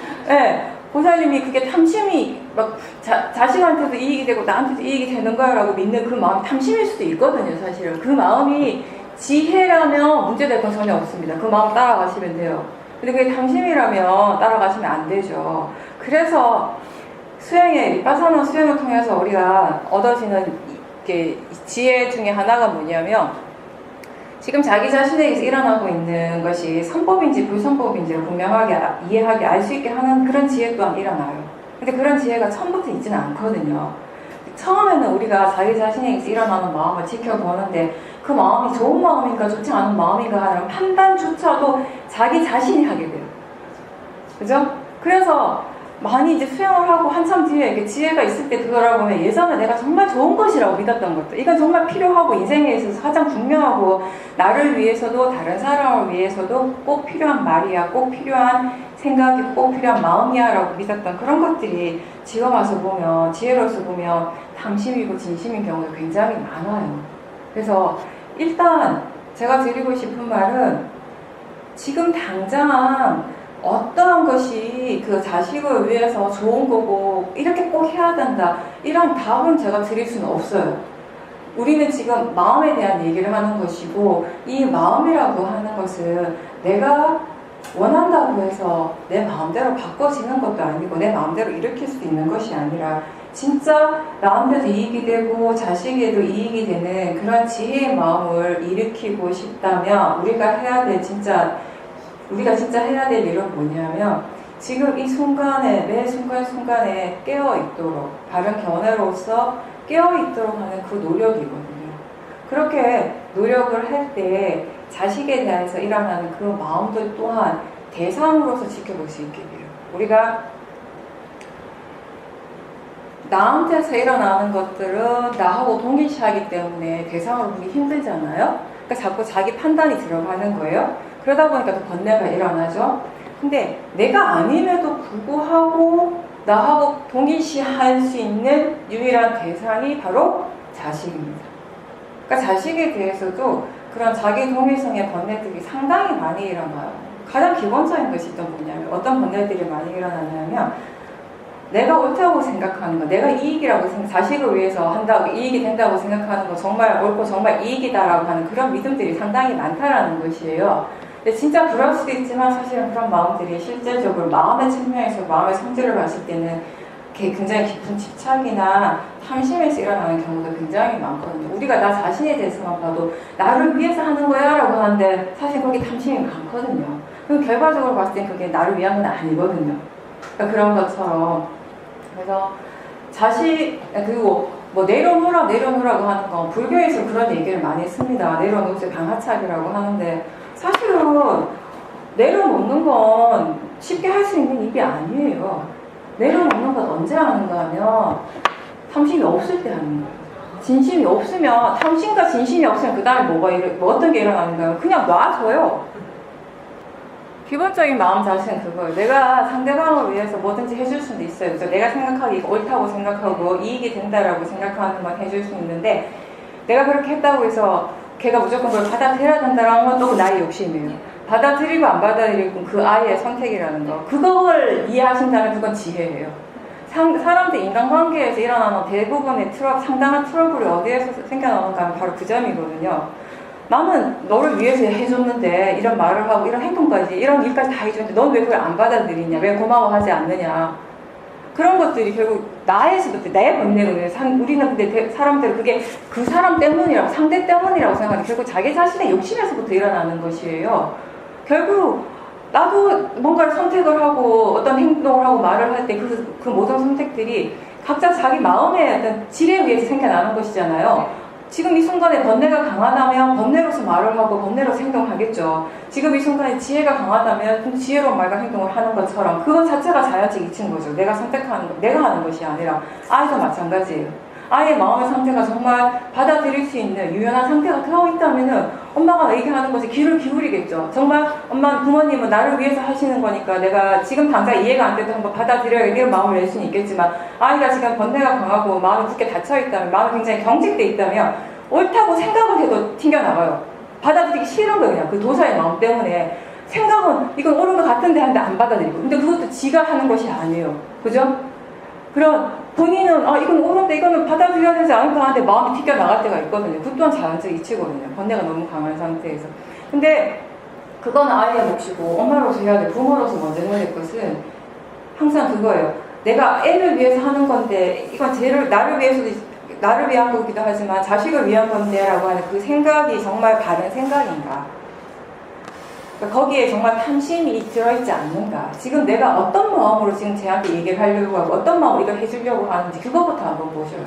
보살님이 그게 탐심이 막 자식한테도 이익이 되고 나한테도 이익이 되는 거야라고 믿는 그 마음이 탐심일 수도 있거든요. 사실은 그 마음이 지혜라면 문제될 건 전혀 없습니다. 그 마음 따라가시면 돼요. 근데 그게 탐심이라면 따라가시면 안 되죠. 그래서 비파사나 수행을 통해서 우리가 얻어지는 지혜 중에 하나가 뭐냐면, 지금 자기 자신에게서 일어나고 있는 것이 선법인지 불선법인지를 분명하게 이해하게 알 수 있게 하는 그런 지혜 또한 일어나요. 근데 그런 지혜가 처음부터 있지는 않거든요. 처음에는 우리가 자기 자신에게서 일어나는 마음을 지켜보는데, 그 마음이 좋은 마음인가 좋지 않은 마음인가 하는 판단조차도 자기 자신이 하게 돼요. 그죠? 그래서 많이 이제 수행을 하고 한참 뒤에 이렇게 지혜가 있을 때 되돌아보면, 예전에 내가 정말 좋은 것이라고 믿었던 것들, 이건 정말 필요하고 인생에 있어서 가장 중요하고 나를 위해서도 다른 사람을 위해서도 꼭 필요한 말이야, 꼭 필요한 생각이, 꼭 필요한 마음이야 라고 믿었던 그런 것들이 지금 와서 보면, 지혜로서 보면 탐심이고 진심인 경우가 굉장히 많아요. 그래서 일단 제가 드리고 싶은 말은, 지금 당장 어떠한 것이 그 자식을 위해서 좋은 거고 이렇게 꼭 해야 된다, 이런 답은 제가 드릴 수는 없어요. 우리는 지금 마음에 대한 얘기를 하는 것이고, 이 마음이라고 하는 것은 내가 원한다고 해서 내 마음대로 바꿔지는 것도 아니고 내 마음대로 일으킬 수 있는 것이 아니라, 진짜 나한테도 이익이 되고 자식에도 이익이 되는 그런 지혜의 마음을 일으키고 싶다면 우리가 진짜 해야 될 일은 뭐냐면, 지금 이 순간에, 매 순간순간에 깨어있도록, 바른 견해로서 깨어있도록 하는 그 노력이거든요. 그렇게 노력을 할 때 자식에 대해서 일어나는 그 마음들 또한 대상으로서 지켜볼 수 있게 돼요. 우리가 나한테서 일어나는 것들은 나하고 동일시하기 때문에 대상으로 보기 힘들잖아요. 그러니까 자꾸 자기 판단이 들어가는 거예요. 그러다 보니까 또 번뇌가 일어나죠. 근데 내가 아님에도 불구하고 나하고 동일시할 수 있는 유일한 대상이 바로 자식입니다. 그러니까 자식에 대해서도 그런 자기 동일성의 번뇌들이 상당히 많이 일어나요. 가장 기본적인 것이 어떤 번뇌들이 많이 일어나냐면 내가 옳다고 생각하는 거, 내가 이익이라고 자식을 위해서 한다고 이익이 된다고 생각하는 거 정말 옳고 정말 이익이다라고 하는 그런 믿음들이 상당히 많다라는 것이에요. 근데 진짜 그럴 수도 있지만 사실은 그런 마음들이 실제적으로 마음의 측면에서 마음의 성질을 봤을 때는 굉장히 깊은 집착이나 탐심에서 일어나는 경우도 굉장히 많거든요. 우리가 나 자신에 대해서만 봐도 나를 위해서 하는 거야 라고 하는데 사실 거기 탐심이 많거든요. 그럼 결과적으로 봤을 땐 그게 나를 위한 건 아니거든요. 그러니까 그런 것처럼 그래서 그리고 뭐 내려놓으라고 하는 건 불교에서 그런 얘기를 많이 씁니다. 내려놓으세요 방하착이라고 하는데 사실은 내려놓는 건 쉽게 할 수 있는 일이 아니에요. 내려놓는 건 언제 하는가 하면 탐심이 없을 때 하는 거예요. 진심이 없으면 탐심과 진심이 없으면 그 다음에 어떤 게 일어나는가요? 그냥 놔줘요. 기본적인 마음 자체는 그거예요. 내가 상대방을 위해서 뭐든지 해줄 수도 있어요. 그래서 내가 생각하기 옳다고 생각하고 이익이 된다라고 생각하는 건 해줄 수 있는데 내가 그렇게 했다고 해서 걔가 무조건 그걸 받아들여야 된다는 건 또 나의 욕심이에요. 받아들이고 안 받아들이고 그 아이의 선택이라는 거. 그걸 이해하신다면 그건 지혜예요. 사람들 인간관계에서 일어나는 대부분의 상당한 트러블이 어디에서 생겨나는가 하면 바로 그 점이거든요. 나는 너를 위해서 해줬는데 이런 말을 하고 이런 행동까지 이런 일까지 다 해줬는데 넌 왜 그걸 안 받아들이냐, 왜 고마워하지 않느냐, 그런 것들이 결국 나에서부터 내 번뇌거든요. 우리는 근데 사람들은 그게 그 사람 때문이라고, 상대 때문이라고 생각하는데 결국 자기 자신의 욕심에서부터 일어나는 것이에요. 결국 나도 뭔가를 선택을 하고 어떤 행동을 하고 말을 할 때 그 모든 선택들이 각자 자기 마음의 어떤 질에 의해서 생겨나는 것이잖아요. 지금 이 순간에 번뇌가 강하다면 번뇌로서 말을 하고 번뇌로서 행동하겠죠. 지금 이 순간에 지혜가 강하다면 지혜로운 말과 행동을 하는 것처럼 그것 자체가 자연적 이치인 거죠. 내가 하는 것이 아니라 아이도 마찬가지예요. 아이의 마음의 상태가 정말 받아들일 수 있는 유연한 상태가 되어 있다면은 엄마가 얘기하는 것에 귀를 기울이겠죠. 정말 부모님은 나를 위해서 하시는 거니까 내가 지금 당장 이해가 안 돼도 한번 받아들여야겠다 이런 마음을 낼 수는 있겠지만 아이가 지금 번뇌가 강하고 마음이 굳게 닫혀있다면, 마음이 굉장히 경직돼 있다면 옳다고 생각을 해도 튕겨나가요. 받아들이기 싫은 거예요. 그냥 그 도사의 마음 때문에. 생각은 이건 옳은 것 같은데 하는데 안 받아들이고. 근데 그것도 지가 하는 것이 아니에요. 그죠? 그럼 본인은 이건 옳은데 이거는 받아들여야 되지 않을까 하는데 마음이 튀겨나갈 때가 있거든요. 그 또한 자연적 이치거든요. 번뇌가 너무 강한 상태에서. 근데 그건 아이의 몫이고 엄마로서 해야 돼. 부모로서 먼저 해야 될 것은 항상 그거예요. 내가 애를 위해서 하는 건데 이건 나를 위한 거기도 하지만 자식을 위한 건데 라고 하는 그 생각이 정말 바른 생각인가, 그러니까 거기에 정말 탐심이 들어있지 않는가, 지금 내가 어떤 마음으로 지금 쟤한테 얘기를 하려고 하고 어떤 마음으로 이걸 해주려고 하는지 그거부터 한번 보셔요.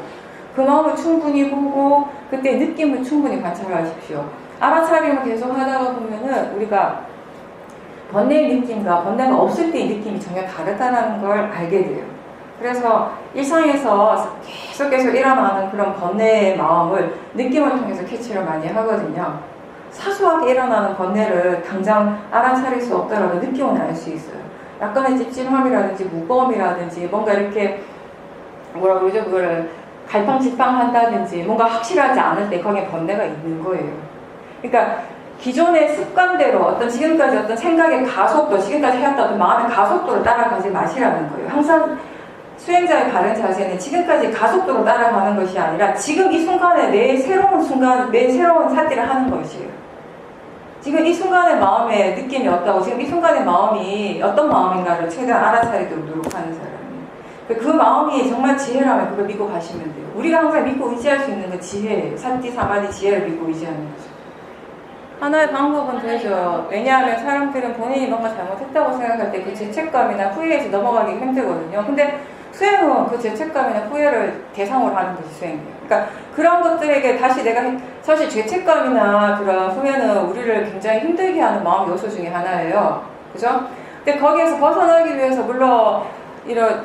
그 마음을 충분히 보고 그때 느낌을 충분히 관찰하십시오. 알아차림을 계속 하다가 보면은 우리가 번뇌의 느낌과 번뇌가 없을 때의 느낌이 전혀 다르다는 걸 알게 돼요. 그래서 일상에서 계속 일어나는 그런 번뇌의 마음을 느낌을 통해서 캐치를 많이 하거든요. 사소하게 일어나는 번뇌를 당장 알아차릴 수 없더라도 느낌은 알 수 있어요. 약간의 찝찝함이라든지 무거움이라든지 뭔가 이렇게 그거를 갈팡질팡 한다든지 뭔가 확실하지 않을 때 거기에 번뇌가 있는 거예요. 그러니까 기존의 습관대로 지금까지 어떤 생각의 가속도, 지금까지 해왔던 어떤 마음의 가속도를 따라가지 마시라는 거예요. 항상 수행자의 바른 자세는 지금까지 가속도로 따라가는 것이 아니라 지금 이 순간에 내 새로운 사태를 하는 것이에요. 지금 이 순간의 마음의 느낌이 어떠고 지금 이 순간의 마음이 어떤 마음인가를 최대한 알아차리도록 노력하는 사람이에요. 그 마음이 정말 지혜라면 그걸 믿고 가시면 돼요. 우리가 항상 믿고 의지할 수 있는 건 지혜예요. 산티, 사마디, 지혜를 믿고 의지하는 거죠. 하나의 방법은 되죠. 왜냐하면 사람들은 본인이 뭔가 잘못했다고 생각할 때 그 죄책감이나 후회에서 넘어가기 힘들거든요. 근데 수행은 그 죄책감이나 후회를 대상으로 하는 것이 수행이에요. 그러니까 그런 것들에게 다시 내가 사실 죄책감이나 그런 후회는 우리를 굉장히 힘들게 하는 마음 요소 중에 하나예요. 그죠? 근데 거기에서 벗어나기 위해서 물론 이런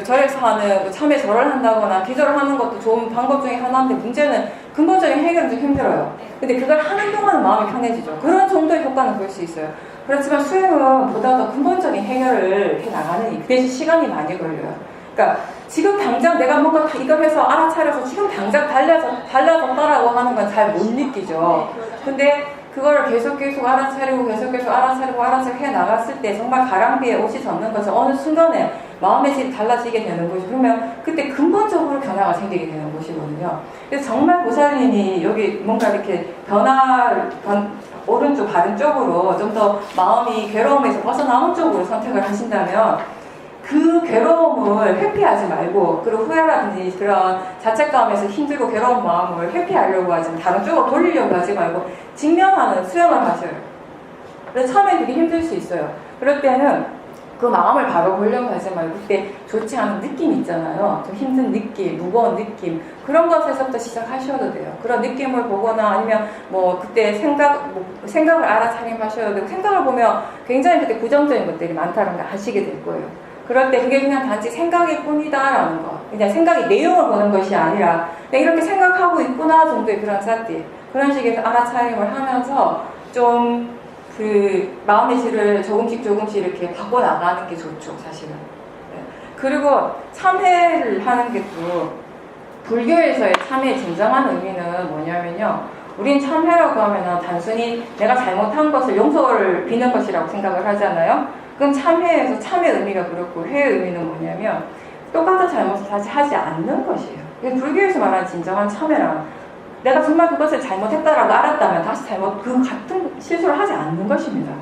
절에서 하는 참회 절을 한다거나 기도를 하는 것도 좋은 방법 중에 하나인데 문제는 근본적인 해결은 좀 힘들어요. 근데 그걸 하는 동안은 마음이 편해지죠. 그런 정도의 효과는 볼 수 있어요. 그렇지만 수행은 보다 더 근본적인 해결을 해 나가는 그 대신 시간이 많이 걸려요. 그러니까 지금 당장 내가 뭔가 이걸 해서 알아차려서 지금 당장 달라졌다라고 하는 건 잘 못 느끼죠. 근데 그거를 계속 알아차리고 해 나갔을 때 정말 가랑비에 옷이 젖는 것은 어느 순간에 마음의 질이 달라지게 되는 것이 그러면 그때 근본적으로 변화가 생기게 되는 것이거든요. 그래서 정말 보살님이 여기 뭔가 이렇게 오른쪽 바른 쪽으로 좀 더 마음이 괴로움에서 벗어나온 쪽으로 선택을 하신다면 그 괴로움을 회피하지 말고 그리고 후회라든지 그런 자책감에서 힘들고 괴로운 마음을 회피하려고 하지 다른 쪽으로 돌리려고 하지 말고 직면하는 수행을 하셔요. 그래서 처음에 되게 힘들 수 있어요. 그럴 때는 그 마음을 바로 보려고 하지 말고 그때 좋지 않은 느낌 있잖아요. 좀 힘든 느낌, 무거운 느낌 그런 것에서부터 시작하셔도 돼요. 그런 느낌을 보거나 아니면 뭐 그때 생각을 알아차림하셔야 되고 생각을 보면 굉장히 그때 부정적인 것들이 많다는 걸 아시게 될 거예요. 그럴 때 그게 그냥 단지 생각일 뿐이다라는 거. 그냥 생각의 내용을 보는 것이 아니라 내가 이렇게 생각하고 있구나 정도의 그런 사티. 그런 식의 알아차림을 하면서 좀 그 마음의 질을 조금씩 이렇게 바꿔나가는 게 좋죠, 사실은. 네. 그리고 참회를 하는 게 또 불교에서의 참회의 진정한 의미는 뭐냐면요. 우린 참회라고 하면 단순히 내가 잘못한 것을 용서를 비는 것이라고 생각을 하잖아요. 그럼 참회에서 참회 의미가 그렇고 회의 의미는 뭐냐면 똑같은 잘못을 다시 하지 않는 것이에요. 불교에서 말하는 진정한 참회란 내가 정말 그것을 잘못했다라고 알았다면 다시 그 같은 실수를 하지 않는 것입니다.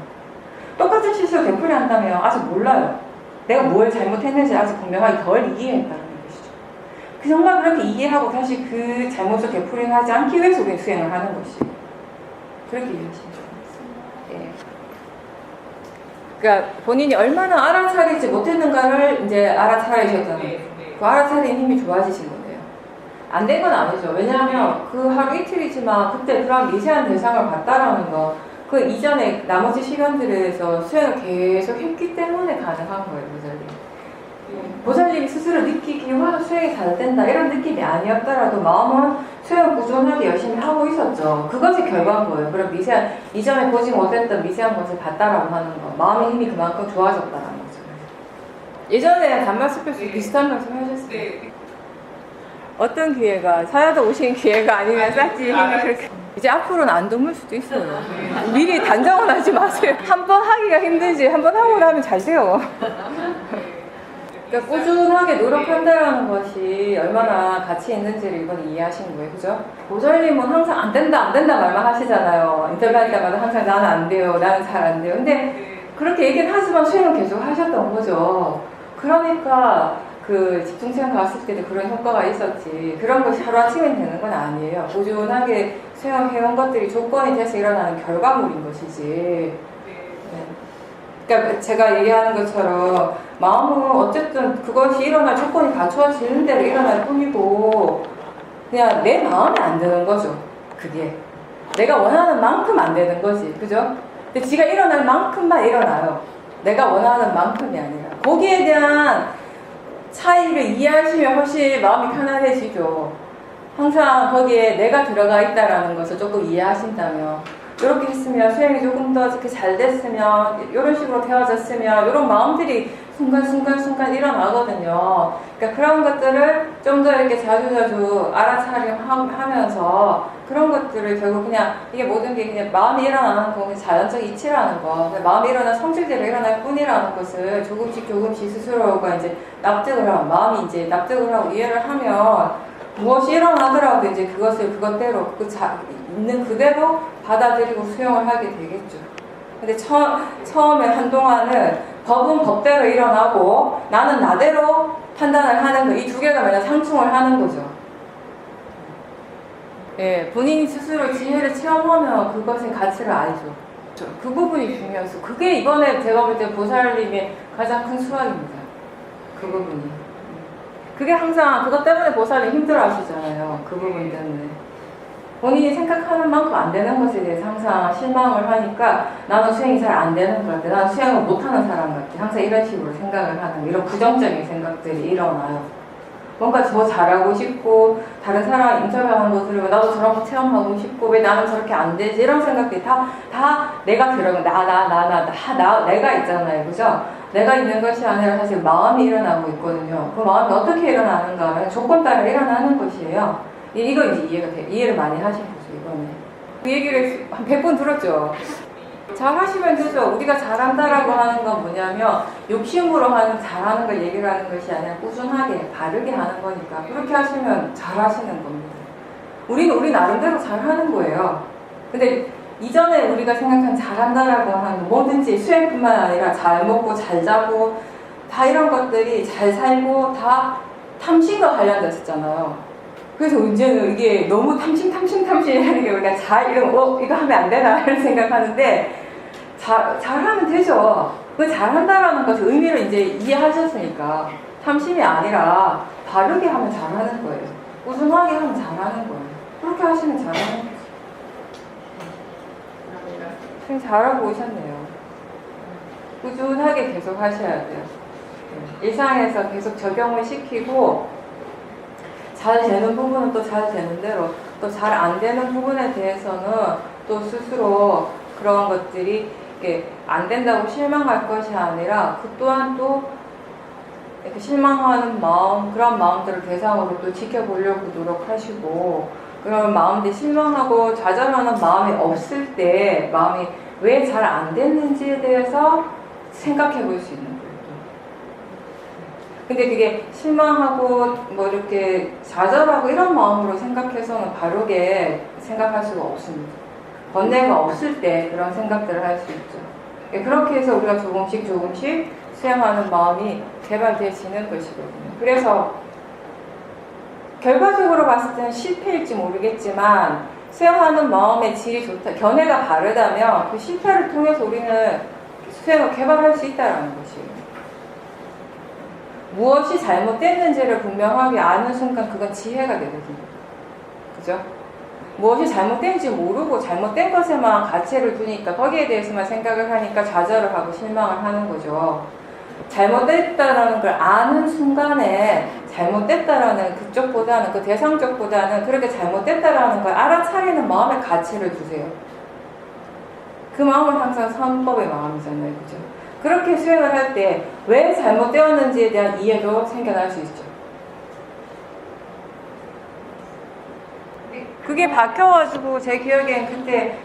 똑같은 실수를 되풀이한다면 아직 몰라요. 내가 뭘 잘못했는지 아직 분명하게 덜 이해했다는 것이죠. 정말 그렇게 이해하고 다시 그 잘못을 되풀이하지 않기 위해서 우리는 수행을 하는 것이에요. 그렇게 이해하시면 좋겠습니다. 예. 그러니까 본인이 얼마나 알아차리지 못했는가를 이제 알아차리셨다는 거예요. 그 알아차리는 힘이 좋아지신 거예요. 안 된 건 아니죠. 왜냐하면 그 하루 이틀이지만 그때 그런 미세한 대상을 봤다라는 거, 그 이전에 나머지 시간들에서 수행을 계속 했기 때문에 가능한 거예요, 보살님. 보살님이 스스로 느끼기에 와 수행이 잘 된다 이런 느낌이 아니었더라도 마음은 수행을 꾸준하게 열심히 하고 있었죠. 그것이 결과인 거예요. 그런 미세한 이전에 보지 못했던 미세한 것을 봤다라고 하는 거, 마음의 힘이 그만큼 좋아졌다는 거죠. 예전에 단말스페이스 비슷한 말씀 하셨어요. 어떤 기회가 사야도 오신 기회가 아니면 싹지 힘이 그렇게 이제 앞으로는 안 드물 수도 있어요. 미리 단정은 하지 마세요. 한 번 하기가 힘들지 한 번 하고 나면 잘 돼요. 그러니까 꾸준하게 노력한다라는 것이 얼마나 가치 있는지를 이번에 이해하신 거예요. 그죠? 보살님은 항상 안 된다 말만 하시잖아요. 인터뷰할 때마다 항상 나는 안 돼요. 나는 잘 안 돼요. 근데 그렇게 얘기는 하지만 수행은 계속 하셨던 거죠. 그러니까 그 집중수행 갔을 때도 그런 효과가 있었지. 그런 것이 하루아침에 되는 건 아니에요. 꾸준하게 수행해온 것들이 조건이 돼서 일어나는 결과물인 것이지. 네. 그러니까 제가 얘기하는 것처럼 마음은 어쨌든 그것이 일어날 조건이 갖추어지는 대로 일어날 뿐이고 그냥 내 마음에 안 드는 거죠. 그게 내가 원하는 만큼 안 되는 거지. 그죠? 근데 지가 일어날 만큼만 일어나요. 내가 원하는 만큼이 아니라 거기에 대한 차이를 이해하시면 훨씬 마음이 편안해지죠. 항상 거기에 내가 들어가 있다라는 것을 조금 이해하신다면 이렇게 했으면 수행이 조금 더 이렇게 잘 됐으면 이런 식으로 되어졌으면 이런 마음들이 순간순간 일어나거든요. 그러니까 그런 것들을 좀 더 이렇게 자주 알아차림하면서 그런 것들을 결국 그냥 이게 모든 게 그냥 마음이 일어나는 건 자연적 이치라는 거, 마음이 일어난 성질대로 일어날 뿐이라는 것을 조금씩 스스로가 이제 납득을 하고 마음이 이제 납득을 하고 이해를 하면 무엇이 일어나더라도 이제 그것을 그것대로 있는 그대로 받아들이고 수용을 하게 되겠죠. 근데 처음에 한동안은 법은 법대로 일어나고 나는 나대로 판단을 하는 거, 이 두 개가 맨날 상충을 하는 거죠. 예, 본인이 스스로 지혜를 체험하면 그것의 가치를 알죠. 그 부분이 중요해서 그게 이번에 제가 볼 때 보살님의 가장 큰 수학입니다. 그 부분이. 그게 항상 그것 때문에 보살이 힘들어하시잖아요. 그 부분 때문에. 본인이 생각하는 만큼 안 되는 것에 대해서 항상 실망을 하니까 나는 수행이 잘 안 되는 것 같아. 나는 수행을 못하는 사람 같아. 항상 이런 식으로 생각을 하는 이런 부정적인 생각들이 일어나요. 뭔가 더 잘하고 싶고 다른 사람 인터뷰하는 거 들으면 나도 저런 거 체험하고 싶고 왜 나는 저렇게 안 되지? 이런 생각들이 다 내가 들어가면 내가 있잖아요. 그죠? 내가 있는 것이 아니라 사실 마음이 일어나고 있거든요. 그 마음이 어떻게 일어나는가 하면 조건 따라 일어나는 것이에요. 이거 이제 이해를 많이 하신 거죠, 이번에. 그 얘기를 한 100번 들었죠. 잘 하시면 되죠. 우리가 잘한다라고 하는 건 뭐냐면 욕심으로 잘하는 걸 얘기를 하는 것이 아니라 꾸준하게 바르게 하는 거니까 그렇게 하시면 잘 하시는 겁니다. 우리 나름대로 잘 하는 거예요. 근데 이전에 우리가 생각한 잘한다라고 하는 뭐든지 수행뿐만 아니라 잘 먹고 잘 자고 다 이런 것들이 잘 살고 다 탐심과 관련됐었잖아요. 그래서 이제는 이게 너무 탐심 하는 게 우리가 이거 하면 안 되나 이런 생각하는데 잘하면 되죠. 그 잘한다라는 것의 의미를 이제 이해하셨으니까 탐심이 아니라 바르게 하면 잘하는 거예요. 꾸준하게 하면 잘하는 거예요. 그렇게 하시면 잘하는 거죠. 지금 잘하고 오셨네요. 꾸준하게 계속 하셔야 돼요. 일상에서 계속 적용을 시키고 잘 되는 부분은 또 잘 되는 대로 또 잘 안 되는 부분에 대해서는 또 스스로 그런 것들이 이렇게 안 된다고 실망할 것이 아니라 그 또한 또 이렇게 실망하는 마음 그런 마음들을 대상으로 또 지켜보려고 노력하시고 그런 마음들이 실망하고 좌절하는 마음이 없을 때 마음이 왜 잘 안 됐는지에 대해서 생각해 볼 수 있는 거예요. 근데 그게 실망하고 뭐 이렇게 좌절하고 이런 마음으로 생각해서는 바르게 생각할 수가 없습니다. 번뇌가 없을 때 그런 생각들을 할 수 있죠. 그렇게 해서 우리가 조금씩 수행하는 마음이 개발되어지는 것이거든요. 그래서 결과적으로 봤을 때는 실패일지 모르겠지만 수행하는 마음의 질이 좋다, 견해가 바르다면 그 실패를 통해서 우리는 수행을 개발할 수 있다는 것이에요. 무엇이 잘못됐는지를 분명하게 아는 순간 그건 지혜가 되거든요. 그죠? 무엇이 잘못된지 모르고 잘못된 것에만 가치를 두니까 거기에 대해서만 생각을 하니까 좌절을 하고 실망을 하는 거죠. 잘못됐다라는 걸 아는 순간에 잘못됐다라는 그쪽보다는 그 대상 쪽보다는 그렇게 잘못됐다라는 걸 알아차리는 마음의 가치를 두세요. 그 마음은 항상 선법의 마음이잖아요. 그죠? 그렇게 수행을 할 때 왜 잘못되었는지에 대한 이해도 생겨날 수 있죠. 그게 박혀가지고 제 기억엔 그때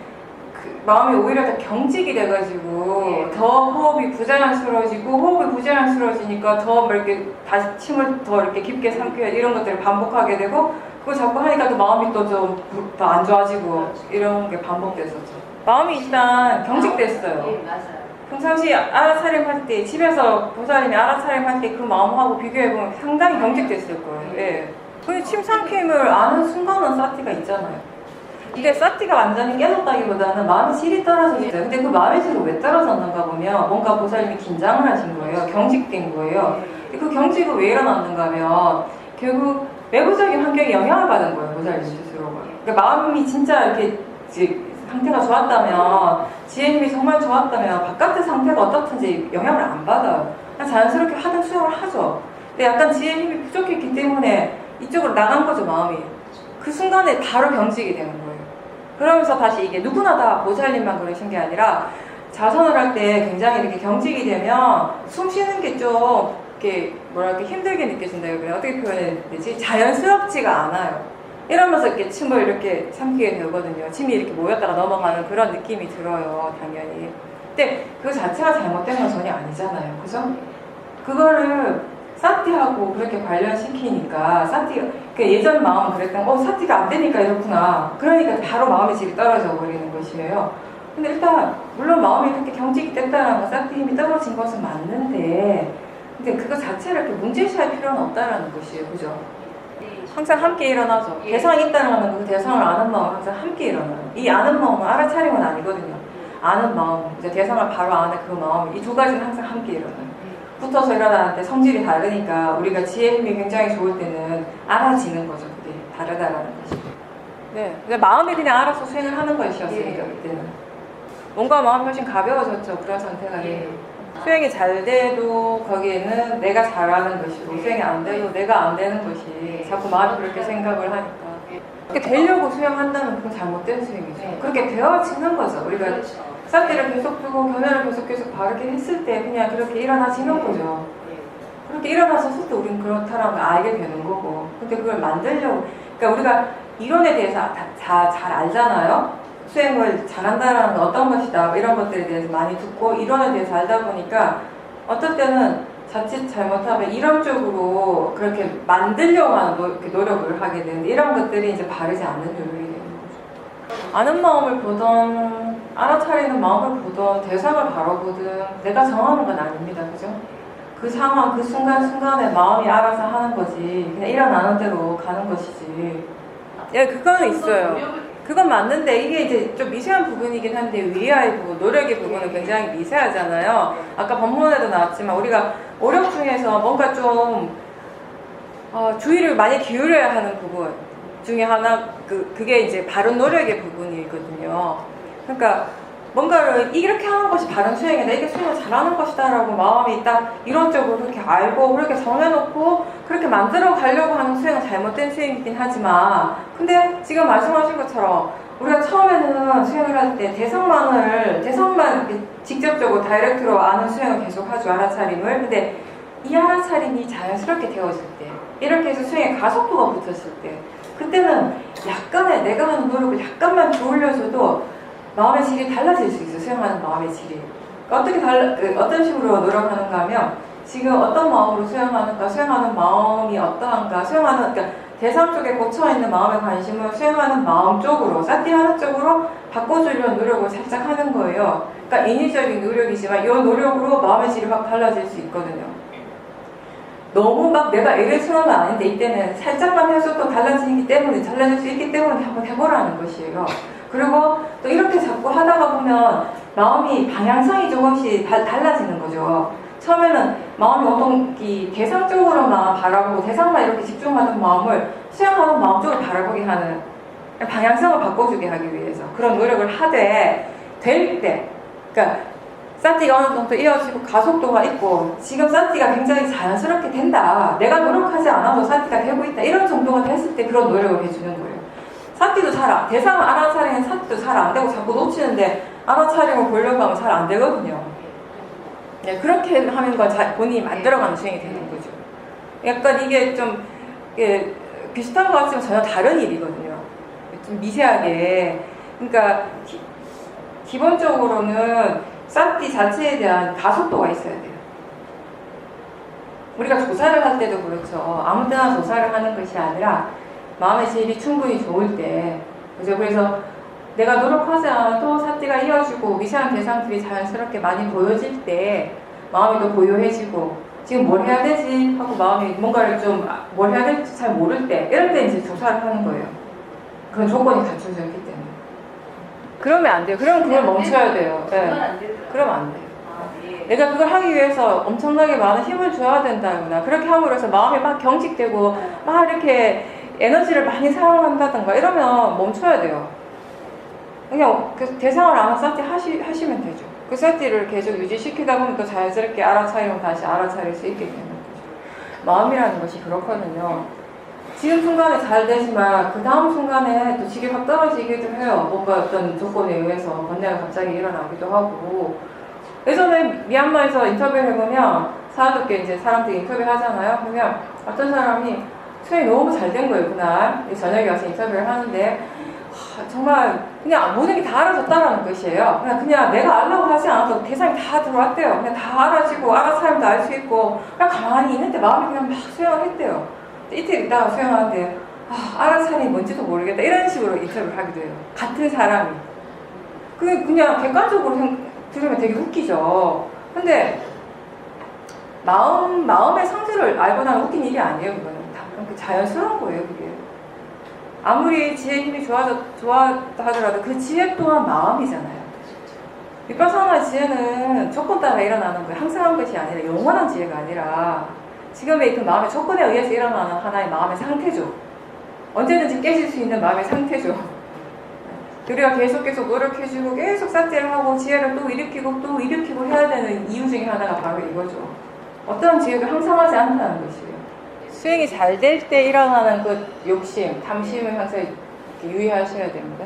그 마음이 오히려 더 경직이 돼가지고 더 호흡이 부자연스러워지고 호흡이 부자연스러워지니까 더 이렇게 다시 침을 더 이렇게 깊게 삼키고 이런 것들을 반복하게 되고 그걸 자꾸 하니까 또 마음이 또 좀 더 안 좋아지고 이런 게 반복됐었죠. 마음이 일단 경직됐어요. 네, 맞아요. 평상시 알아차림할 때 집에서 보살님이 알아차림할 때 그 마음하고 비교해보면 상당히 경직됐을 거예요. 예. 근데 침 삼킴을 아는 순간은 사티가 있잖아요. 이게 사티가 완전히 깨졌다기보다는 마음의 질이 떨어져 있어요. 근데 그 마음의 질이 왜 떨어졌는가 보면 뭔가 보살님이 긴장을 하신 거예요. 경직된 거예요. 그 경직은 왜 일어났는가 하면 결국 외부적인 환경에 영향을 받은 거예요. 보살님 스스로가. 그러니까 마음이 진짜 이렇게 상태가 좋았다면 지혜 힘이 정말 좋았다면 바깥의 상태가 어떻든지 영향을 안 받아요. 그냥 자연스럽게 하던 수행을 하죠. 근데 약간 지혜 힘이 부족했기 때문에 이쪽으로 나간 거죠, 마음이. 그 순간에 바로 경직이 되는 거예요. 그러면서 다시 이게 누구나 다 보살님만 그러신 게 아니라 자선을 할 때 굉장히 이렇게 경직이 되면 숨 쉬는 게 좀 이렇게 뭐랄까 힘들게 느껴진다고 그래요. 어떻게 표현해야 되지? 자연스럽지가 않아요. 이러면서 이렇게 침을 이렇게 삼키게 되거든요. 침이 이렇게 모였다가 넘어가는 그런 느낌이 들어요, 당연히. 근데 그 자체가 잘못된 건 전혀 아니잖아요. 그죠? 그거를 사티하고 그렇게 관련시키니까 예전 마음은 그랬던 사티가 안 되니까 이렇구나. 그러니까 바로 마음의 질이 떨어져 버리는 것이에요. 근데 일단 물론 마음이 이렇게 경직이 됐다는 건 사티 힘이 떨어진 것은 맞는데 근데 그거 자체를 이렇게 문제시할 필요는 없다라는 것이에요. 그죠? 항상 함께 일어나죠. 대상이 있다는 거는 그 대상을 아는 마음은 항상 함께 일어나요. 이 아는 마음은 알아차림은 아니거든요. 아는 마음, 이제 대상을 바로 아는 그 마음, 이 두 가지는 항상 함께 일어나요. 붙어서 일어나는데 성질이 다르니까 우리가 지혜 힘이 굉장히 좋을 때는 알아지는 거죠. 그게 다르다라는 것이. 네, 근데 마음이 그냥 알아서 수행을 하는 것이었으니까 그때는. 몸과 마음이 훨씬 가벼워졌죠. 그런 상태가 돼요. 수행이 잘 돼도 거기에는 내가 잘하는 것이고 수행이 안 돼도 내가 안 되는 것이 자꾸 마음이 그렇게 생각을 하니까 그렇게 되려고 수행한다면 그건 잘못된 수행이죠. 그렇게 되어지는 거죠. 우리가 삿대를 계속 두고 견해를 계속 바르게 했을 때 그냥 그렇게 일어나지는 거죠. 그렇게 일어나셨을 때 우리는 그렇다라는 걸 알게 되는 거고 근데 그걸 만들려고 그러니까 우리가 이론에 대해서 잘 알잖아요. 수행을 잘한다라는 건 어떤 것이다 이런 것들에 대해서 많이 듣고 이론에 대해서 알다 보니까 어떨 때는 자칫 잘못하면 이런 쪽으로 그렇게 만들려고 하는 노력을 하게 되는데 이런 것들이 이제 바르지 않는 노력이 되는 거죠. 아는 마음을 보던 알아차리는 마음을 보던 대상을 바라보든 내가 정하는 건 아닙니다. 그죠? 그 상황 그 순간순간에 마음이 알아서 하는 거지 그냥 일어나는 대로 가는 것이지. 예, 그거는 있어요. 그건 맞는데 이게 이제 좀 미세한 부분이긴 한데 위아의 부분, 노력의 부분은 굉장히 미세하잖아요. 아까 법문에도 나왔지만 우리가 오력 중에서 뭔가 좀 주의를 많이 기울여야 하는 부분 중에 하나 그게 이제 바른 노력의 부분이거든요. 그러니까 뭔가를 이렇게 하는 것이 바른 수행이다, 이게 수행을 잘하는 것이다 라고 마음이 딱 이론적으로 그렇게 알고 그렇게 정해놓고 그렇게 만들어 가려고 하는 수행은 잘못된 수행이긴 하지만 근데 지금 말씀하신 것처럼 우리가 처음에는 수행을 할 때 대상만 직접적으로 다이렉트로 아는 수행을 계속하죠. 알아차림을. 근데 이 알아차림이 자연스럽게 되어질 때 이렇게 해서 수행에 가속도가 붙었을 때 그때는 약간의 내가 하는 노력을 약간만 기울여줘도 마음의 질이 달라질 수 있어요. 수행하는 마음의 질이. 어떤 식으로 노력하는가 하면 지금 어떤 마음으로 수행하는가, 수행하는 마음이 어떠한가, 그러니까 대상 쪽에 꽂혀있는 마음의 관심을 수행하는 마음 쪽으로, 사티하는 쪽으로 바꿔주려는 노력을 살짝 하는 거예요. 그러니까 인위적인 노력이지만 이 노력으로 마음의 질이 확 달라질 수 있거든요. 너무 막 내가 애를 쓰는 건 아닌데 이때는 살짝만 해줘도 달라질 수 있기 때문에 한번 해보라는 것이에요. 그리고 또 이렇게 자꾸 하다가 보면 마음이 방향성이 조금씩 달라지는 거죠. 처음에는 마음이 어떤 대상적으로만 바라보고 대상만 이렇게 집중하는 마음을 수행하는 마음 쪽으로 바라보게 하는 방향성을 바꿔주게 하기 위해서 그런 노력을 하되 될 때 그러니까 산티가 어느 정도 이어지고 가속도가 있고 지금 산티가 굉장히 자연스럽게 된다. 내가 노력하지 않아도 산티가 되고 있다. 이런 정도가 됐을 때 그런 노력을 해주는 거예요. 산티도 대상을 알아차리는 산티도 잘 안 되고 자꾸 놓치는데 알아차리고 보려고 하면 잘 안 되거든요. 네, 그렇게 하는 건 본인이 만들어가는 수행이 되는 거죠. 약간 이게 좀 비슷한 것 같지만 전혀 다른 일이거든요. 좀 미세하게. 그러니까 기본적으로는 산티 자체에 대한 가속도가 있어야 돼요. 우리가 조사를 할 때도 그렇죠. 아무 때나 조사를 하는 것이 아니라 마음의 질이 충분히 좋을 때, 그죠? 그래서 내가 노력하지 않아도 산티가 이어지고 미세한 대상들이 자연스럽게 많이 보여질 때 마음이 더 고요해지고 지금 뭘 해야 되지? 하고 마음이 뭔가를 뭘 해야 될지 잘 모를 때 이럴 때 이제 조사를 하는 거예요. 그런 조건이 갖춰져 있기 때문에. 그러면 안 돼요. 그럼 그걸 멈춰야 돼요. 네. 그러면 안 돼요. 내가 그걸 하기 위해서 엄청나게 많은 힘을 줘야 된다거나 그렇게 함으로써 마음이 막 경직되고 막 이렇게 에너지를 많이 사용한다든가 이러면 멈춰야 돼요. 그냥 그 대상을 아는 산티 하시면 되죠. 그 산티를 계속 유지시키다 보면 또 자연스럽게 알아차리면 다시 알아차릴 수 있게 되는 거죠. 마음이라는 것이 그렇거든요. 지금 순간에 잘 되지만 그 다음 순간에 또 질이 확 떨어지기도 해요. 뭔가 어떤 조건에 의해서 번뇌가 갑자기 일어나기도 하고. 예전에 미얀마에서 인터뷰를 해보면 사람들께 이제 사람들이 인터뷰를 하잖아요. 그러면 어떤 사람이 수행이 너무 잘 된 거예요. 그날 저녁에 와서 인터뷰를 하는데 정말 그냥 모든 게 다 알아졌다라는 것이에요. 그냥 내가 알라고 하지 않아도 대상이 다 들어왔대요. 그냥 다 알아지고 알아차림도 알 수 있고 그냥 가만히 있는데 마음이 그냥 막 수행을 했대요. 이틀 있다가 수행하는데 알아차림이 뭔지도 모르겠다 이런 식으로 인터뷰를 하기도 해요. 같은 사람이. 그냥 객관적으로 들으면 되게 웃기죠. 근데 마음의 상태를 알고 나면 웃긴 일이 아니에요. 그거는 다 그 자연스러운 거예요, 그게. 아무리 지혜 힘이 좋아하다 하더라도 그 지혜 또한 마음이잖아요. 비파사나 지혜는 조건 따라 일어나는 거예요. 항상한 것이 아니라 영원한 지혜가 아니라 지금의 그 마음의 조건에 의해서 일어나는 하나의 마음의 상태죠. 언제든지 깨질 수 있는 마음의 상태죠. 우리가 계속 노력해주고 계속 삭제를 하고 지혜를 또 일으키고 해야 되는 이유 중에 하나가 바로 이거죠. 어떤 지혜도 항상하지 않다는 것이에요. 수행이 잘 될 때 일어나는 그 욕심, 탐심을 항상 유의하셔야 됩니다.